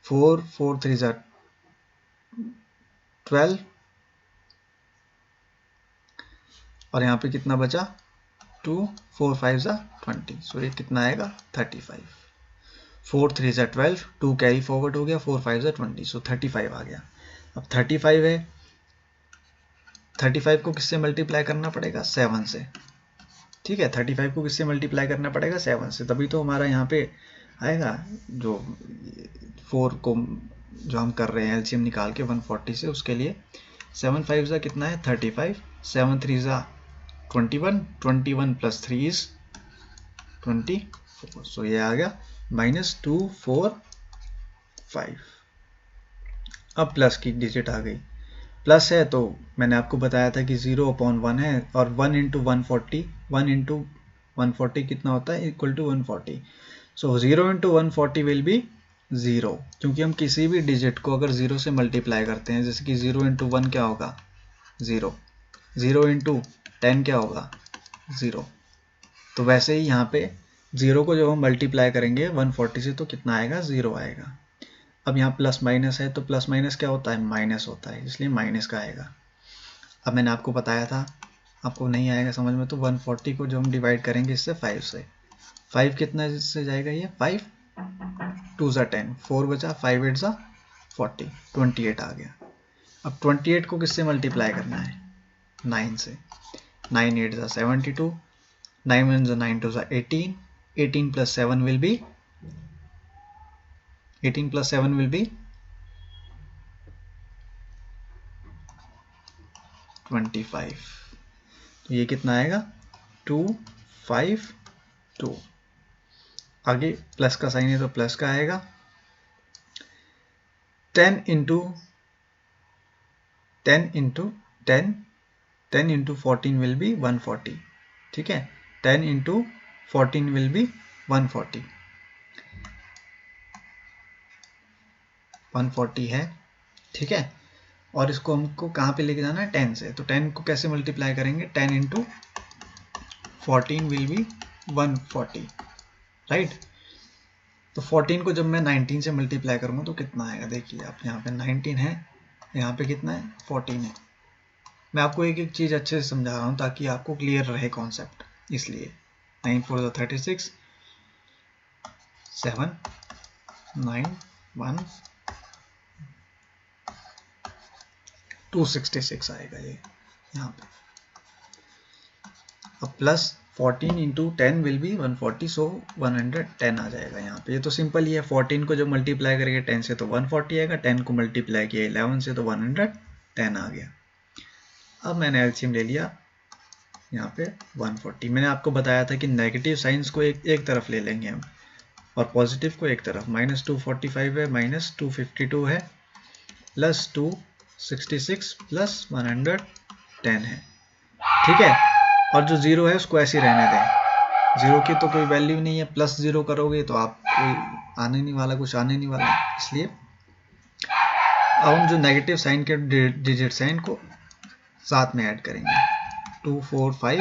4 4 3 12 और यहाँ पे कितना बचा? 2 4 5 20। सो ये कितना आएगा? 35। 4 3 12, 2 कैरी फॉरवर्ड हो गया, 4 5 20, सो 35 आ गया। अब 35 है, 35 को किससे मल्टीप्लाई करना पड़ेगा? 7 से। ठीक है, 35 को किससे मल्टीप्लाई करना पड़ेगा? 7 से, तभी तो हमारा यहाँ पे आएगा। जो 4 को जो हम कर रहे हैं एलसीएम निकाल के 140 से, उसके लिए 7 5 कितना है? 35, 7 3 21, 21 + 3 is 24। सो ये आ गया -245। अब प्लस की डिजिट आ गई, प्लस है तो मैंने आपको बताया था कि 0/1 है, और 1 × 140, 1 × 140 कितना होता है? = 140। सो 0 × 140 विल बी 0, क्योंकि हम किसी भी डिजिट को अगर 0 से मल्टीप्लाई करते हैं, जैसे कि 0 × 1 क्या होगा? 0। 0 × 10 क्या होगा? 0। तो वैसे ही यहाँ पे 0 को जब हम मल्टीप्लाई करेंगे 140 से, तो कितना आएगा? 0 आएगा। अब यहाँ प्लस माइनस है, तो प्लस माइनस क्या होता है? माइनस होता है, इसलिए माइनस का आएगा। अब मैंने आपको बताया था, आपको नहीं आएगा समझ में, तो 140 को जो हम डिवाइड करेंगे इससे 5 से, 5 कितना से जाएगा? ये 5 2 10, 4 बचा, 5 8 40, 28 आ गया। अब 28 को किससे मल्टीप्लाई करना है? 9 से। 9 8 72, 9 1 9 2 18, 18 + 7 will be 18 + 7 will be 25। तो ये कितना आएगा? 2 5 2, आगे प्लस का साइन है तो प्लस का आएगा। 10 into 10 into 10 10 into 14 will be 140, ठीक है। 10 इंटू 14 विल बी 140 140 है, ठीक है। और इसको हमको कहाँ पे लेके जाना है, 10 से। तो 10 को कैसे मल्टीप्लाई करेंगे, 10 इंटू 14 विल बी 140, राइट। तो 14 को जब मैं 19 से मल्टीप्लाई करूँगा तो कितना आएगा, देखिए आप, यहाँ पे 19 है, यहाँ पे कितना है, 14 है। मैं आपको एक एक चीज़ अच्छे से समझा रहा हूँ ताकि आपको क्लियर रहे कॉन्सेप्ट, इसलिए 9 4 36, 7 9 1 266 आएगा ये यहाँ पे। अब प्लस 14 इंटू 10 विल बी 140, सो 110 आ जाएगा यहाँ पे। ये तो सिंपल ही है, 14 को जब मल्टीप्लाई करेंगे 10 से तो 140 आएगा, 10 को मल्टीप्लाई किया 11 से तो 110 आ गया। अब मैंने एलसीएम ले लिया यहाँ पे 140। मैंने आपको बताया था कि नेगेटिव साइंस को एक तरफ ले लेंगे हम और पॉजिटिव को एक तरफ। -245 है, -252 है, प्लस 266 प्लस 110 है, ठीक है। और जो जीरो है उसको ऐसे रहने दें, जीरो की तो कोई वैल्यू नहीं है, प्लस जीरो करोगे तो आप कोई आने नहीं वाला, कुछ आने नहीं वाला, इसलिए अब हम जो नेगेटिव साइन के डिजिट्स हैं इनको साथ में ऐड करेंगे। 2 4 5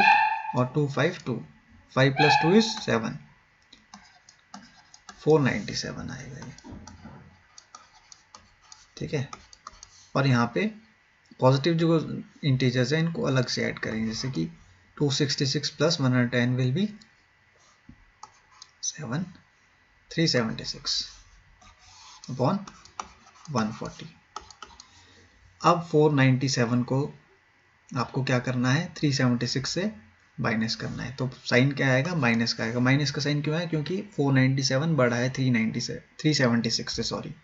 और 2 5 2, 5 + 2 = 7, 497 आएगा ये, ठीक है। और यहाँ पे पॉजिटिव जो इंटीजर्स हैं इनको अलग से ऐड करेंगे, जैसे कि 266 प्लस 110 विल बी 7 376 अपॉन 140। अब 497 को आपको क्या करना है, 376 से माइनस करना है। तो साइन क्या आएगा, माइनस का आएगा। माइनस का साइन क्यों है, क्योंकि 497 बढ़ा है 376 से, सॉरी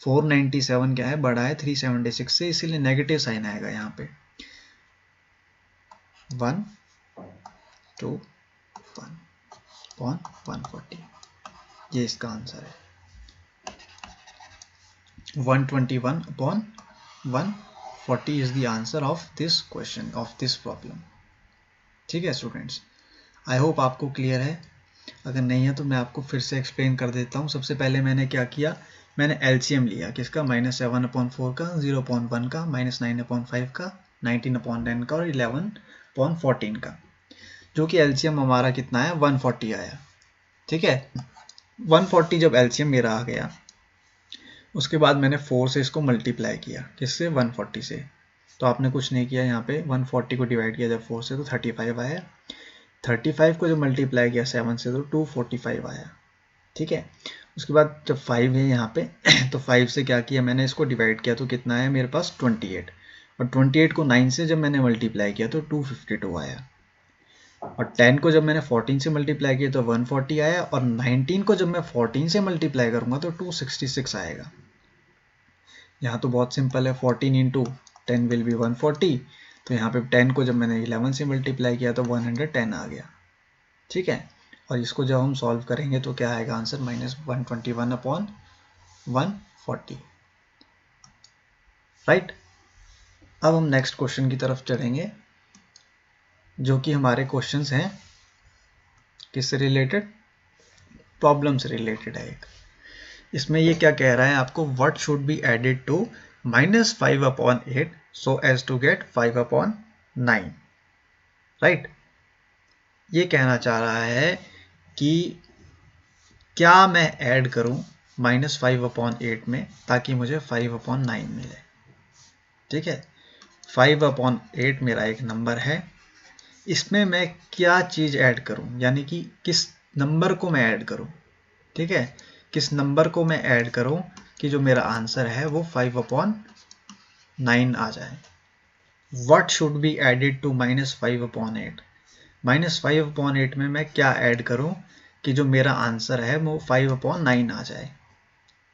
497 क्या है, बढ़ा है 376 से, इसीलिए नेगेटिव साइन आएगा यहाँ पे। 1 2 1 अपॉन 140, ये इसका आंसर है। 121 upon 140 is the answer of this question, of this problem, ठीक है स्टूडेंट्स। आई होप आपको क्लियर है। अगर नहीं है तो मैं आपको फिर से एक्सप्लेन कर देता हूँ। सबसे पहले मैंने क्या किया, मैंने एलसीएम लिया किसका, -7/4 का, 0.1 का, -9/5 का, 19/10 का और 11/14 का, जो कि एलसीएम हमारा कितना है, 140 आया, ठीक है। 140 जब एलसीएम मेरा आ गया, उसके बाद मैंने 4 से इसको मल्टीप्लाई किया, किससे, 140 से। तो आपने कुछ नहीं किया, यहाँ पे 140 को डिवाइड किया जब 4 से तो 35 आया, 35 को जब मल्टीप्लाई किया 7 से तो 245 आया, ठीक है। उसके बाद जब 5 है यहाँ पे तो 5 से क्या किया, मैंने इसको डिवाइड किया तो कितना है मेरे पास, 28, और 28 को 9 से जब मैंने मल्टीप्लाई किया तो 252 आया, और 10 को जब मैंने 14 से मल्टीप्लाई किया तो 140 आया, और 19 को जब मैं 14 से मल्टीप्लाई करूँगा तो 266 आएगा। यहाँ तो बहुत सिंपल है, 14 इंटू 10 विल बी 140, तो यहाँ पे 10 को जब मैंने 11 से मल्टीप्लाई किया तो 110 आ गया, ठीक है। और इसको जब हम सॉल्व करेंगे तो क्या आएगा आंसर, -121 अपॉन 140, राइट। अब हम नेक्स्ट क्वेश्चन की तरफ चलेंगे, जो कि हमारे क्वेश्चंस हैं किससे रिलेटेड, प्रॉब्लम से रिलेटेड है एक। इसमें ये क्या कह रहा है आपको, what should be added to -5/8 so as to get 5/9, right. ये कहना चाह रहा है कि क्या मैं ऐड करूं -5/8 में ताकि मुझे 5/9 मिले, ठीक है। 5/8 मेरा एक नंबर है, इसमें मैं क्या चीज़ ऐड करूं, यानी कि किस नंबर को मैं ऐड करूं, ठीक है। किस नंबर को मैं ऐड करूं कि जो मेरा आंसर है वो 5/9 आ जाए। What should be added to -5/8, -5/8 में मैं क्या ऐड करूं कि जो मेरा आंसर है वो 5/9 आ जाए।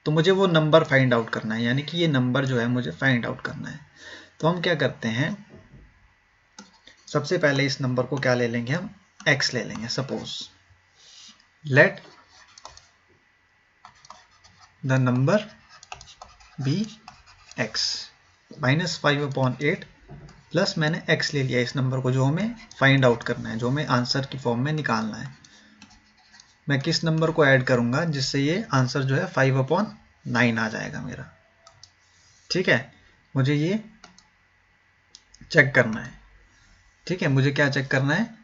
तो मुझे वो नंबर फाइंड आउट करना है, यानी कि ये नंबर जो है मुझे फाइंड आउट करना है। तो हम क्या करते हैं, सबसे पहले इस नंबर को क्या ले लेंगे हम, x ले लेंगे। Suppose let the number be x, -5/8 plus मैंने x ले लिया इस नंबर को जो हमें फाइंड आउट करना है, जो हमें आंसर की फॉर्म में निकालना है। मैं किस नंबर को ऐड करूंगा जिससे ये आंसर जो है 5/9 आ जाएगा मेरा। ठीक है, मुझे ये चेक करना है। ठीक है, मुझे क्या चेक करना है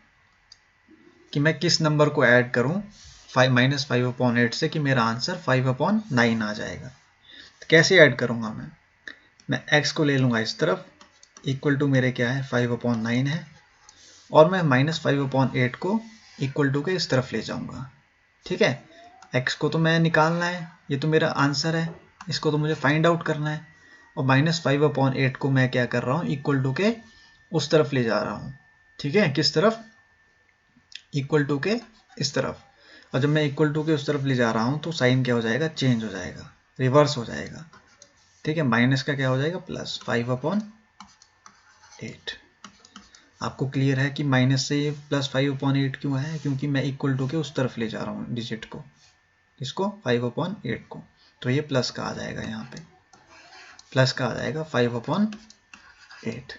कि मैं किस नंबर को ऐड करूं -5/8 से कि मेरा आंसर 5/9 आ जाएगा। तो कैसे ऐड करूंगा मैं x को ले लूंगा इस तरफ, इक्वल टू मेरे क्या है 5/9 है, और मैं -5/8 को इक्वल टू के इस तरफ ले जाऊंगा। ठीक है, x को तो मैं निकालना है, ये तो मेरा आंसर है, इसको तो मुझे फाइंड आउट करना है, और -5/8 को मैं क्या कर रहा हूँ इक्वल टू के उस तरफ ले जा रहा हूँ। ठीक है, किस तरफ, इक्वल टू के इस तरफ। और जब मैं इक्वल टू के उस तरफ ले जा रहा हूँ तो साइन क्या हो जाएगा, चेंज हो जाएगा, रिवर्स हो जाएगा। ठीक है, माइनस का क्या हो जाएगा, प्लस 5/8। आपको क्लियर है कि माइनस से ये प्लस 5/8 क्यों है, क्योंकि मैं इक्वल टू के उस तरफ ले जा रहा हूँ डिजिट को, इसको 5/8 को, तो ये प्लस का आ जाएगा, यहाँ पे प्लस का आ जाएगा 5/8।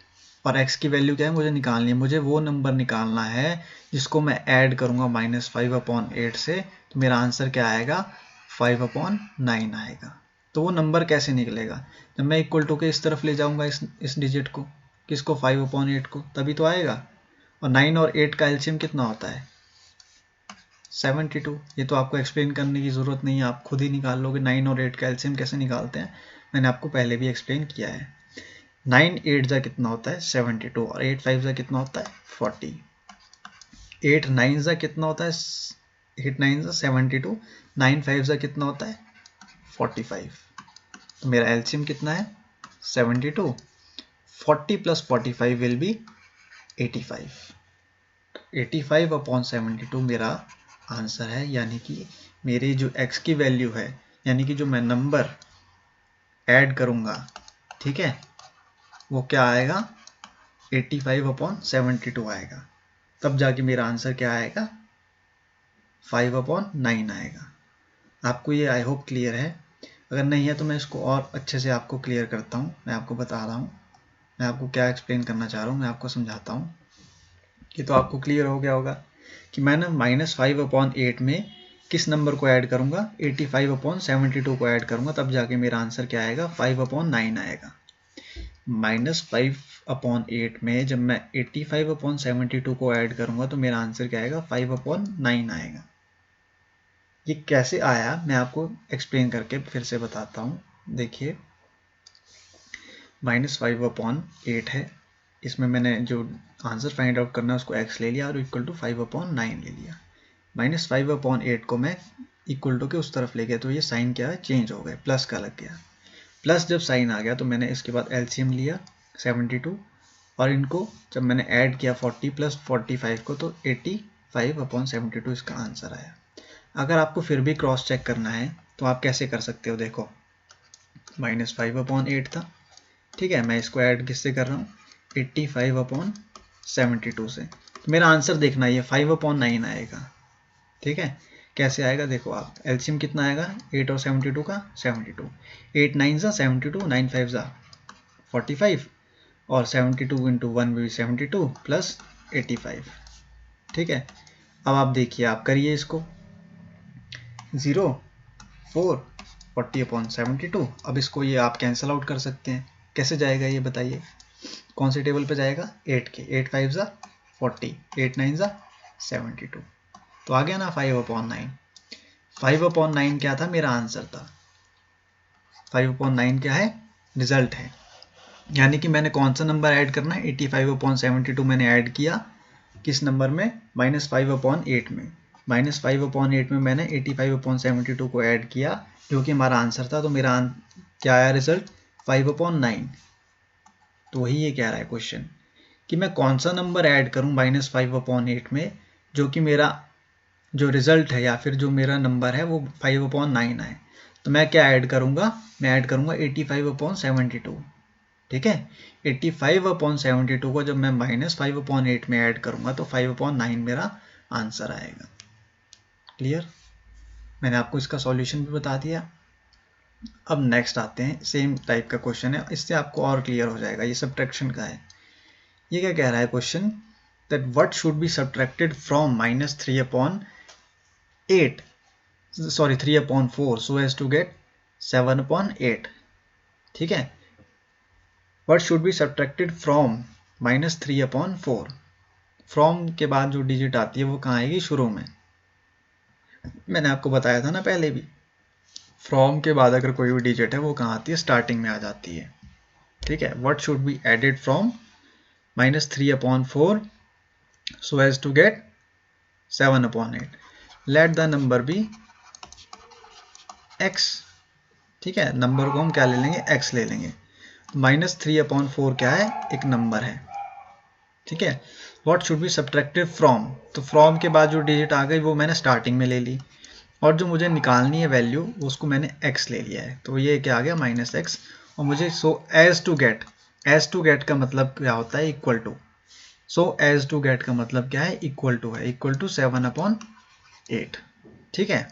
और x की वैल्यू क्या है मुझे निकालनी है, मुझे वो नंबर निकालना है जिसको मैं ऐड करूंगा -5/8 से, तो मेरा आंसर क्या आएगा, 5/9 आएगा। तो वो नंबर कैसे निकलेगा, जब मैं इक्वल टू के इस तरफ ले जाऊंगा इस डिजिट को, किसको 5/8 को, तभी तो आएगा। और 9 और 8 का एलसीएम कितना होता है, 72। ये तो आपको एक्सप्लेन करने की ज़रूरत नहीं है, आप खुद ही निकाल लोगे 9 और 8 का एलसीएम कैसे निकालते हैं, मैंने आपको पहले भी एक्सप्लेन किया है। 9 8 जा कितना होता है 72, और 8 5 जा कितना होता है 40। 8 9 जा कितना होता है 8 9 जा 72, 9 5 जा कितना होता है 45। तो मेरा एलसीएम कितना है 72, 40 + 45 विल बी 85। 85/72 मेरा आंसर है, यानी कि मेरी जो x की वैल्यू है, यानी कि जो मैं नंबर ऐड करूंगा, ठीक है, वो क्या आएगा 85/72 आएगा। तब जाके मेरा आंसर क्या आएगा 5/9 आएगा। आपको ये आई होप क्लियर है, अगर नहीं है तो मैं इसको और अच्छे से आपको क्लियर करता हूँ। मैं आपको बता रहा हूँ मैं आपको क्या एक्सप्लेन करना चाह रहा हूँ, मैं आपको समझाता हूँ। ये तो आपको क्लियर हो गया होगा कि मैं ना -5/8 में किस नंबर को ऐड करूंगा, 85/72 को ऐड करूंगा, तब जाके मेरा आंसर क्या आएगा 5/9 आएगा। -5/8 में जब मैं 85/72 को ऐड करूंगा तो मेरा आंसर क्या आएगा 5/9 आएगा। ये कैसे आया मैं आपको एक्सप्लेन करके फिर से बताता हूँ। देखिए -5/8 है, इसमें मैंने जो आंसर फाइंड आउट करना है उसको x ले लिया और इक्वल टू 5/9 ले लिया। -5/8 को मैं इक्वल टू के उस तरफ ले गया तो ये साइन क्या है चेंज हो गया, प्लस का लग गया। प्लस जब साइन आ गया तो मैंने इसके बाद एलसीएम लिया 72, और इनको जब मैंने ऐड किया 40 + 45 को तो 85/72 इसका आंसर आया। अगर आपको फिर भी क्रॉस चेक करना है तो आप कैसे कर सकते हो, देखो -5/8 था, ठीक है, मैं इसको ऐड किससे कर रहा हूँ 85/72 से, तो मेरा आंसर देखना ये 5/9 आएगा। ठीक है, कैसे आएगा देखो आप, एलसीएम कितना आएगा 8 और 72 का 72, 8 9 जा 72, 9 5 जा 45, और 72 × 1 भी 72 प्लस 85। ठीक है, अब आप देखिए, आप करिए इसको 0 4 40/72। अब इसको ये आप कैंसिल आउट कर सकते हैं, कैसे जाएगा ये बताइए, कौन से टेबल पे जाएगा 8 के, 8 5 जा 40, 8 9 जा 72, तो आ गया ना 5/9। 5/9 क्या था मेरा आंसर था, 5/9 क्या है रिजल्ट है, यानी कि मैंने कौन सा नंबर ऐड करना है 85/72 मैंने ऐड किया किस नंबर में -5/8 में, -5/8 में मैंने 85/72 को ऐड किया जो कि हमारा आंसर था, तो मेरा क्या आया रिजल्ट 5/9। तो वही ये कह रहा है क्वेश्चन कि मैं कौन सा नंबर ऐड करूं -5/8 में जो कि मेरा जो रिजल्ट है या फिर जो मेरा नंबर है वो 5/9 आए। तो मैं क्या ऐड करूंगा, मैं ऐड करूंगा 85/72। ठीक है, 85/72 को जब मैं -5/8 में ऐड करूंगा तो 5/9 मेरा आंसर आएगा। क्लियर? मैंने आपको इसका सॉल्यूशन भी बता दिया। अब नेक्स्ट आते हैं, सेम टाइप का क्वेश्चन है, इससे आपको और क्लियर हो जाएगा। ये सब्ट्रैक्शन का है। ये क्या कह रहा है question, that what should be subtracted from -3/8 sorry 3/4 so as to get 7/8। ठीक है, what should be subtracted from -3/4। From के बाद जो डिजिट आती है वो कहाँ आएगी, शुरू में। मैंने आपको बताया था ना पहले भी, फ्रॉम के बाद अगर कोई भी डिजिट है वो कहाँ आती है, स्टार्टिंग में आ जाती है। ठीक है, what should be added from -3/4 so as to get 7/8। let the number be x। ठीक है, नंबर को हम क्या ले लेंगे, x ले लेंगे। -3/4 क्या है, एक नंबर है। ठीक है, what should be subtracted from, तो फ्रॉम के बाद जो डिजिट आ गई वो मैंने स्टार्टिंग में ले ली, और जो मुझे निकालनी है वैल्यू उसको मैंने x ले लिया है, तो ये क्या आ गया -x। और मुझे सो एज टू गेट का मतलब क्या होता है, equal to. So as to get का मतलब क्या है, इक्वल टू है, इक्वल टू 7/8। ठीक है,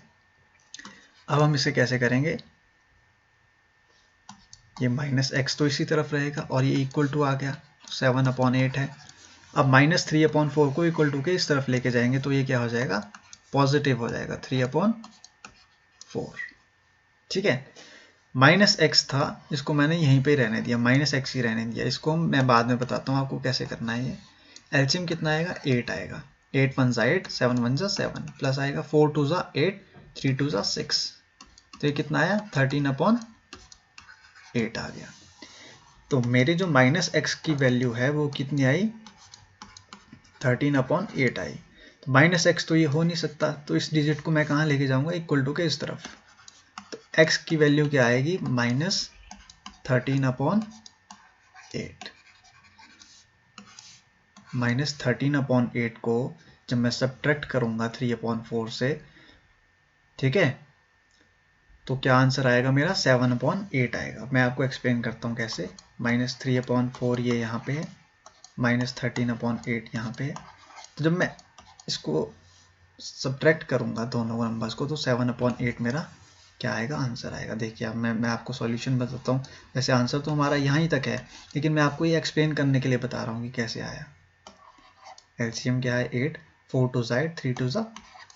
अब हम इसे कैसे करेंगे, ये -x तो इसी तरफ रहेगा और ये इक्वल टू आ गया, 7/8 है। अब -3/4 को इक्वल टू के इस तरफ लेके जाएंगे तो ये क्या हो जाएगा, पॉजिटिव हो जाएगा, 3/4। ठीक है, -x था, इसको मैंने यहीं पे रहने दिया, -x ही रहने दिया। इसको मैं बाद में बताता हूँ आपको कैसे करना है। ये एलसीएम कितना आएगा, 8 आएगा। 8 1 8, 7 1 7, प्लस आएगा 4 2 8, 3 2 6, तो ये कितना आया, 13/8 आ गया। तो मेरी जो -x की वैल्यू है वो कितनी आई, 13/8 आई। तो -x तो ये हो नहीं सकता, तो इस डिजिट को मैं कहाँ लेके जाऊंगा, इक्वल टू के इस तरफ। तो x की वैल्यू क्या आएगी, -13/8। -13/8 को जब मैं सब्ट्रैक्ट करूंगा 3/4 से, ठीक है, तो क्या आंसर आएगा मेरा, 7/8 आएगा। मैं आपको एक्सप्लेन करता हूँ कैसे। -3/4 ये यहाँ पे है, -13/8 यहाँ पे है। तो जब मैं इसको सब्ट्रैक्ट करूंगा दोनों नंबर्स को, तो 7/8 मेरा क्या आएगा, आंसर आएगा। देखिए अब मैं आपको सॉल्यूशन बताता हूँ। वैसे आंसर तो हमारा यहाँ ही तक है, लेकिन मैं आपको ये एक्सप्लेन करने के लिए बता रहा हूँ कि कैसे आया। एलसीएम क्या है, 8, 4 2 8, 3 2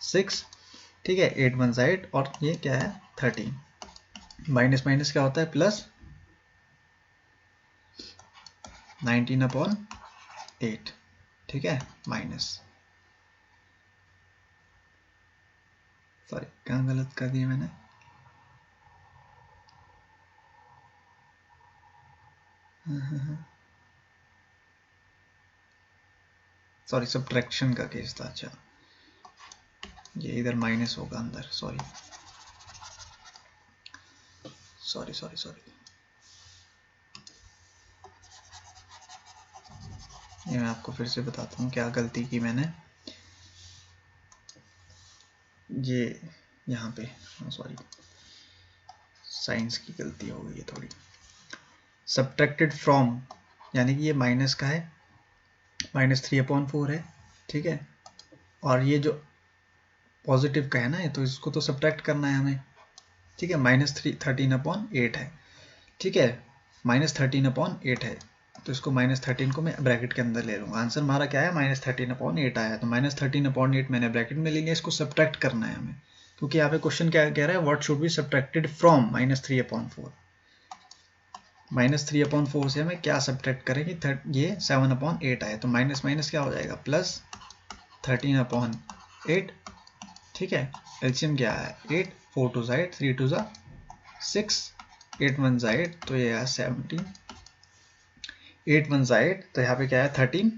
6, ठीक है, 8 1 8, और ये क्या है, 13। माइनस माइनस क्या होता है, प्लस, 19/8। ठीक है, माइनस, सॉरी कहाँ गलत कर दिया मैंने, सॉरी सब्ट्रैक्शन का केस था। अच्छा, ये इधर माइनस होगा अंदर, सॉरी सॉरी सॉरी सॉरी। ये मैं आपको फिर से बताता हूँ क्या गलती की मैंने। ये यहाँ पे सॉरी, साइंस की गलती हो गई है थोड़ी। सब्ट्रैक्टेड फ्रॉम यानी कि ये माइनस का है, -3/4 है। ठीक है, और ये जो पॉजिटिव का है ना, तो इसको तो सब्ट्रैक्ट करना है हमें। ठीक है, -13/8 है। ठीक है, -13/8 है, तो इसको -13 को मैं ब्रैकेट के अंदर ले लूँगा। आंसर हमारा क्या है, -13/8 आया। तो -13/8 मैंने ब्रैकेट में ले लिया, इसको सब्ट्रैक्ट करना है हमें, क्योंकि यहाँ पे क्वेश्चन क्या कह रहा है, what should be subtracted from -3/4। -3/4 से हमें क्या सब्ट्रैक्ट करेंगे, ये 7/8 आया, तो माइनस माइनस क्या हो जाएगा, प्लस 13/8। ठीक है, एलसीएम क्या है, 8, 4 2 8, 3 2 6, 8 1 8, तो ये है 17, 8 1 8, तो यहाँ पे क्या है 13,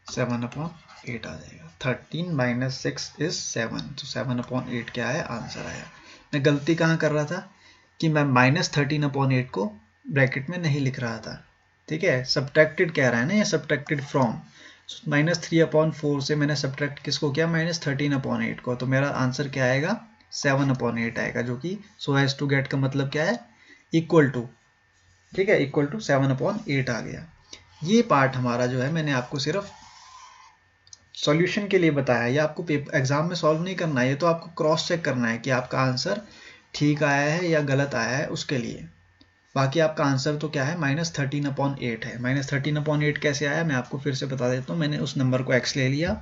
7/8 आ जाएगा। 13 - 6 इज 7, तो 7/8 क्या है, आंसर आया। मैं गलती कहाँ कर रहा था कि मैं -13/8 को ब्रैकेट में नहीं लिख रहा था। ठीक है, सब्ट्रैक्टेड कह रहा है ना ये, सब्ट्रैक्टेड फ्रॉम। -3/4 से मैंने सब्ट्रैक्ट किसको किया, -13/8 को, तो मेरा आंसर क्या आएगा, 7/8 आएगा, जो कि सो एज टू गेट का मतलब क्या है, इक्वल टू। ठीक है, इक्वल टू 7/8 आ गया। ये पार्ट हमारा जो है, मैंने आपको सिर्फ सॉल्यूशन के लिए बताया, ये आपको एग्जाम में सॉल्व नहीं करना है, ये तो आपको क्रॉस चेक करना है कि आपका आंसर ठीक आया है या गलत आया है उसके लिए। बाकी आपका आंसर तो क्या है, -13/8 है। -13/8 कैसे आया मैं आपको फिर से बता देता हूँ। मैंने उस नंबर को x ले लिया,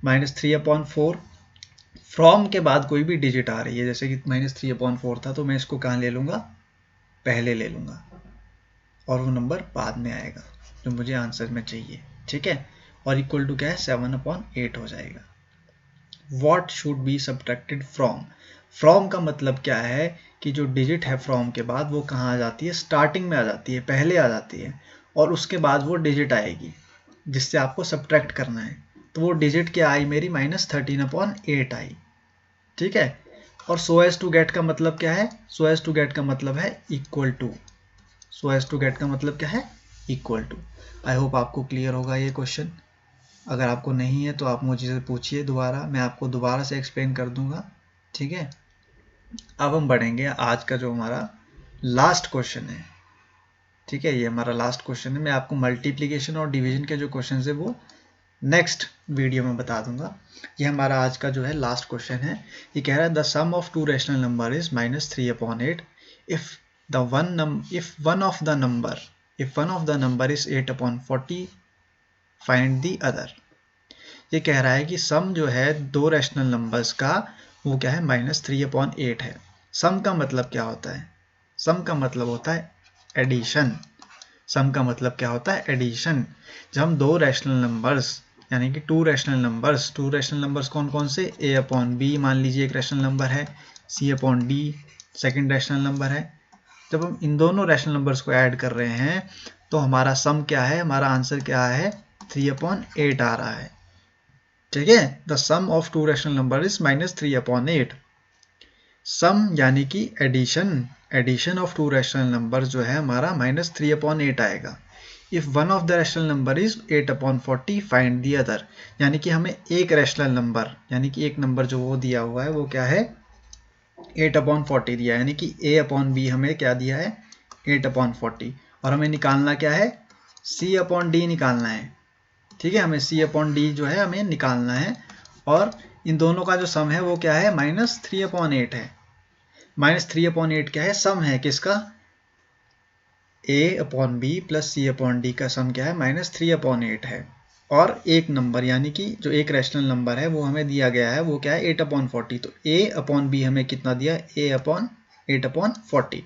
-3/4, फ्रॉम के बाद कोई भी डिजिट आ रही है, जैसे कि -3/4 था तो मैं इसको कहाँ ले लूँगा, पहले ले लूँगा, और वो नंबर बाद में आएगा जो मुझे आंसर में चाहिए, ठीक है। और इक्वल टू क्या है, 7/8 हो जाएगा। What should be subtracted from? From का मतलब क्या है कि जो डिजिट है फ्रॉम के बाद वो कहाँ आ जाती है, स्टार्टिंग में आ जाती है, पहले आ जाती है, और उसके बाद वो डिजिट आएगी जिससे आपको सब्ट्रैक्ट करना है। तो वो डिजिट क्या आई मेरी, -13/8 आई, ठीक है। और सो एज टू गेट का मतलब क्या है, सो एज टू गेट का मतलब है equal to, so as to get का मतलब क्या है, इक्वल टू। आई होप आपको क्लियर होगा ये क्वेश्चन। अगर आपको नहीं है तो आप मुझे पूछिए दोबारा, मैं आपको दोबारा से एक्सप्लेन कर दूंगा, ठीक है। अब हम बढ़ेंगे आज का जो हमारा लास्ट क्वेश्चन है, ठीक है। ये हमारा लास्ट क्वेश्चन है। मैं आपको मल्टीप्लिकेशन और डिवीजन के जो क्वेश्चन है वो नेक्स्ट वीडियो में बता दूंगा। ये हमारा आज का जो है लास्ट क्वेश्चन है। ये कह रहा है the sum of two rational number is -3/8 if one of the number is 8/40 find the other. ये कह रहा है कि सम जो है दो रैशनल नंबर्स का वो क्या है, -3/8 है। सम का मतलब क्या होता है, सम का मतलब होता है एडिशन। सम का मतलब क्या होता है, एडिशन। जब हम दो रैशनल नंबर्स यानी कि टू रैशनल नंबर्स कौन कौन से, a/b मान लीजिए एक रैशनल नंबर है, c/d सेकंड रैशनल नंबर है। जब हम इन दोनों रैशनल नंबर्स को ऐड कर रहे हैं तो हमारा सम क्या है, हमारा आंसर क्या है, 3/8 आ रहा है, ठीक है। The sum of two rational number is -3/8। Sum यानी कि addition of two rational number जो है हमारा -3/8 आएगा। If one of the rational number is 8/40 find the other, यानी कि हमें एक रैशनल नंबर यानी कि एक नंबर जो वो दिया हुआ है वो क्या है, 8/40 दिया है, यानी कि a/b हमें क्या दिया है, 8/40, और हमें निकालना क्या है, c/d निकालना है, ठीक है। हमें c/d जो है हमें निकालना है, और इन दोनों का जो सम है वो क्या है, -3/8 है। -3/8 क्या है, सम है किसका, a/b प्लस c/d का सम क्या है, -3/8 है। और एक नंबर यानी कि जो एक रैशनल नंबर है वो हमें दिया गया है वो क्या है, 8/40। तो a/b हमें कितना दिया, a/8/40।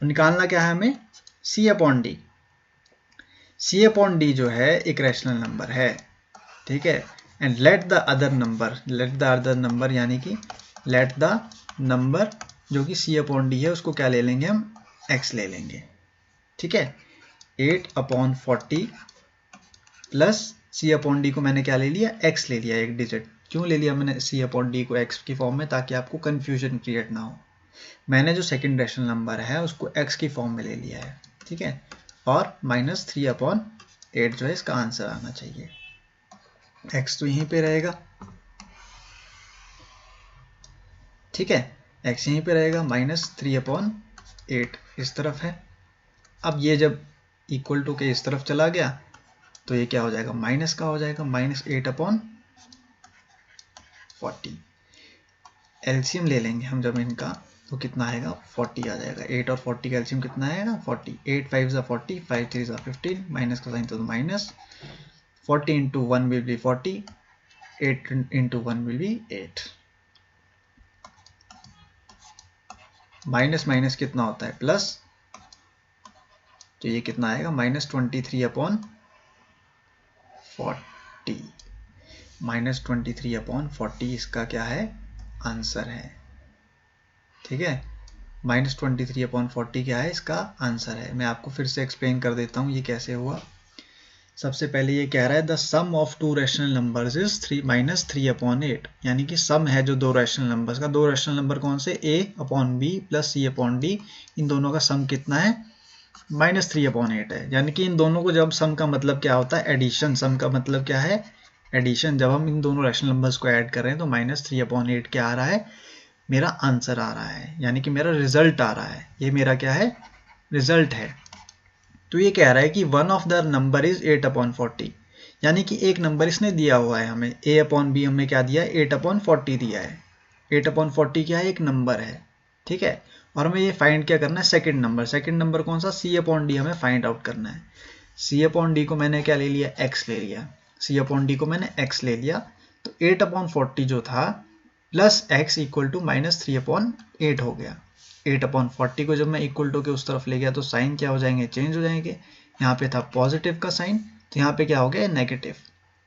निकालना क्या है हमें, c/d। c/d जो है एक रैशनल नंबर है, ठीक है। And let the other number यानी कि लेट द नंबर जो कि c/d है उसको क्या ले लेंगे हम, x ले लेंगे, ठीक है। 8/40 प्लस c/d को मैंने क्या ले लिया, x ले लिया, एक डिजिट। क्यों ले लिया मैंने c/d को x की फॉर्म में, ताकि आपको कंफ्यूजन क्रिएट ना हो। मैंने जो सेकंड रैशनल नंबर है उसको x की फॉर्म में ले लिया है, ठीक है। और -3/8 जो है इसका आंसर आना चाहिए। x तो यहीं पे रहेगा, ठीक है, x यहीं पे रहेगा, -3/8 इस तरफ है। अब ये जब इक्वल टू के इस तरफ चला गया तो ये क्या हो जाएगा, माइनस का हो जाएगा, -8/40। एलसीएम ले लेंगे हम जब इनका तो कितना आएगा, 40 आ जाएगा। 8 और 40 का एलसीएम कितना आएगा, 40। 8 5 ज़ा 40, 5 3 ज़ा 15, माइनस का साइन तो minus, 40 into 1 will be 40, 8 into 1 will be 8। Minus minus कितना होता है, प्लस, तो ये कितना आएगा, -23/40। -23/40 इसका क्या है, आंसर है, ठीक है। -23/40 क्या है, इसका आंसर है। मैं आपको फिर से एक्सप्लेन कर देता हूँ ये कैसे हुआ। सबसे पहले ये कह रहा है the sum of two rational numbers is -3/8, यानी कि सम है जो दो रैशनल नंबर्स का। दो रैशनल नंबर कौन से, a/b प्लस c/d, इन दोनों का सम कितना है, -3/8 है। यानी कि इन दोनों को जब सम का मतलब क्या होता है, एडिशन। सम का मतलब क्या है, एडिशन। जब हम इन दोनों रैशनल नंबर्स को ऐड कर रहे हैं तो -3/8 क्या आ रहा है, मेरा आंसर आ रहा है, यानी कि मेरा रिजल्ट आ रहा है। ये मेरा क्या है, रिजल्ट है। तो ये कह रहा है कि one of the number is 8/40, यानी कि एक नंबर इसने दिया हुआ है हमें, a अपॉन बी हमें क्या दिया है, 8 अपॉन 40 दिया है। 8 अपॉन 40 क्या है, एक नंबर है, ठीक है। और हमें ये फाइंड क्या करना है, सेकंड नंबर। सेकंड नंबर कौन सा, c अपॉन डी हमें फाइंड आउट करना है। c अपॉन डी को मैंने क्या ले लिया, x ले लिया। c अपॉन डी को मैंने x ले लिया, तो 8 अपॉन 40 जो था plus x equal to minus 3 upon 8 हो गया। 8 अपॉन 40 को जब मैं इक्वल टू के उस तरफ ले गया तो साइन क्या हो जाएंगे, चेंज हो जाएंगे। यहाँ पे था पॉजिटिव का साइन, तो यहाँ पे क्या हो गया, नेगेटिव।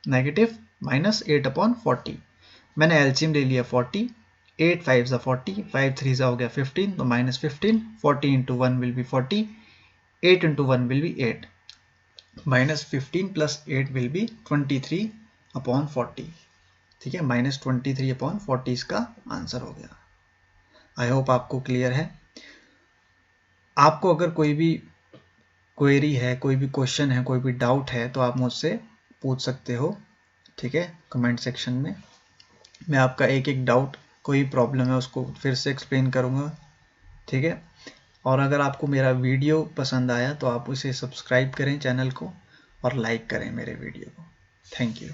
Negative minus 8 upon 40। मैंने एलसीएम ले लिया 40, 8 5 ज़ा 40, 5 3 ज़ा हो गया 15, तो minus 15, 40 into 1 will be 40, 8 into 1 will be 8, minus 15 plus 8 will be 23 upon 40, ठीक है। माइनस 23 अपॉन 40 इसका आंसर हो गया। आई होप आपको क्लियर है। आपको अगर कोई भी क्वेरी है, कोई भी क्वेश्चन है, कोई भी डाउट है तो आप मुझसे पूछ सकते हो, ठीक है, कमेंट सेक्शन में। मैं आपका एक एक डाउट, कोई प्रॉब्लम है उसको फिर से एक्सप्लेन करूँगा, ठीक है। और अगर आपको मेरा वीडियो पसंद आया तो आप उसे सब्सक्राइब करें चैनल को और लाइक करें मेरे वीडियो को। Thank you.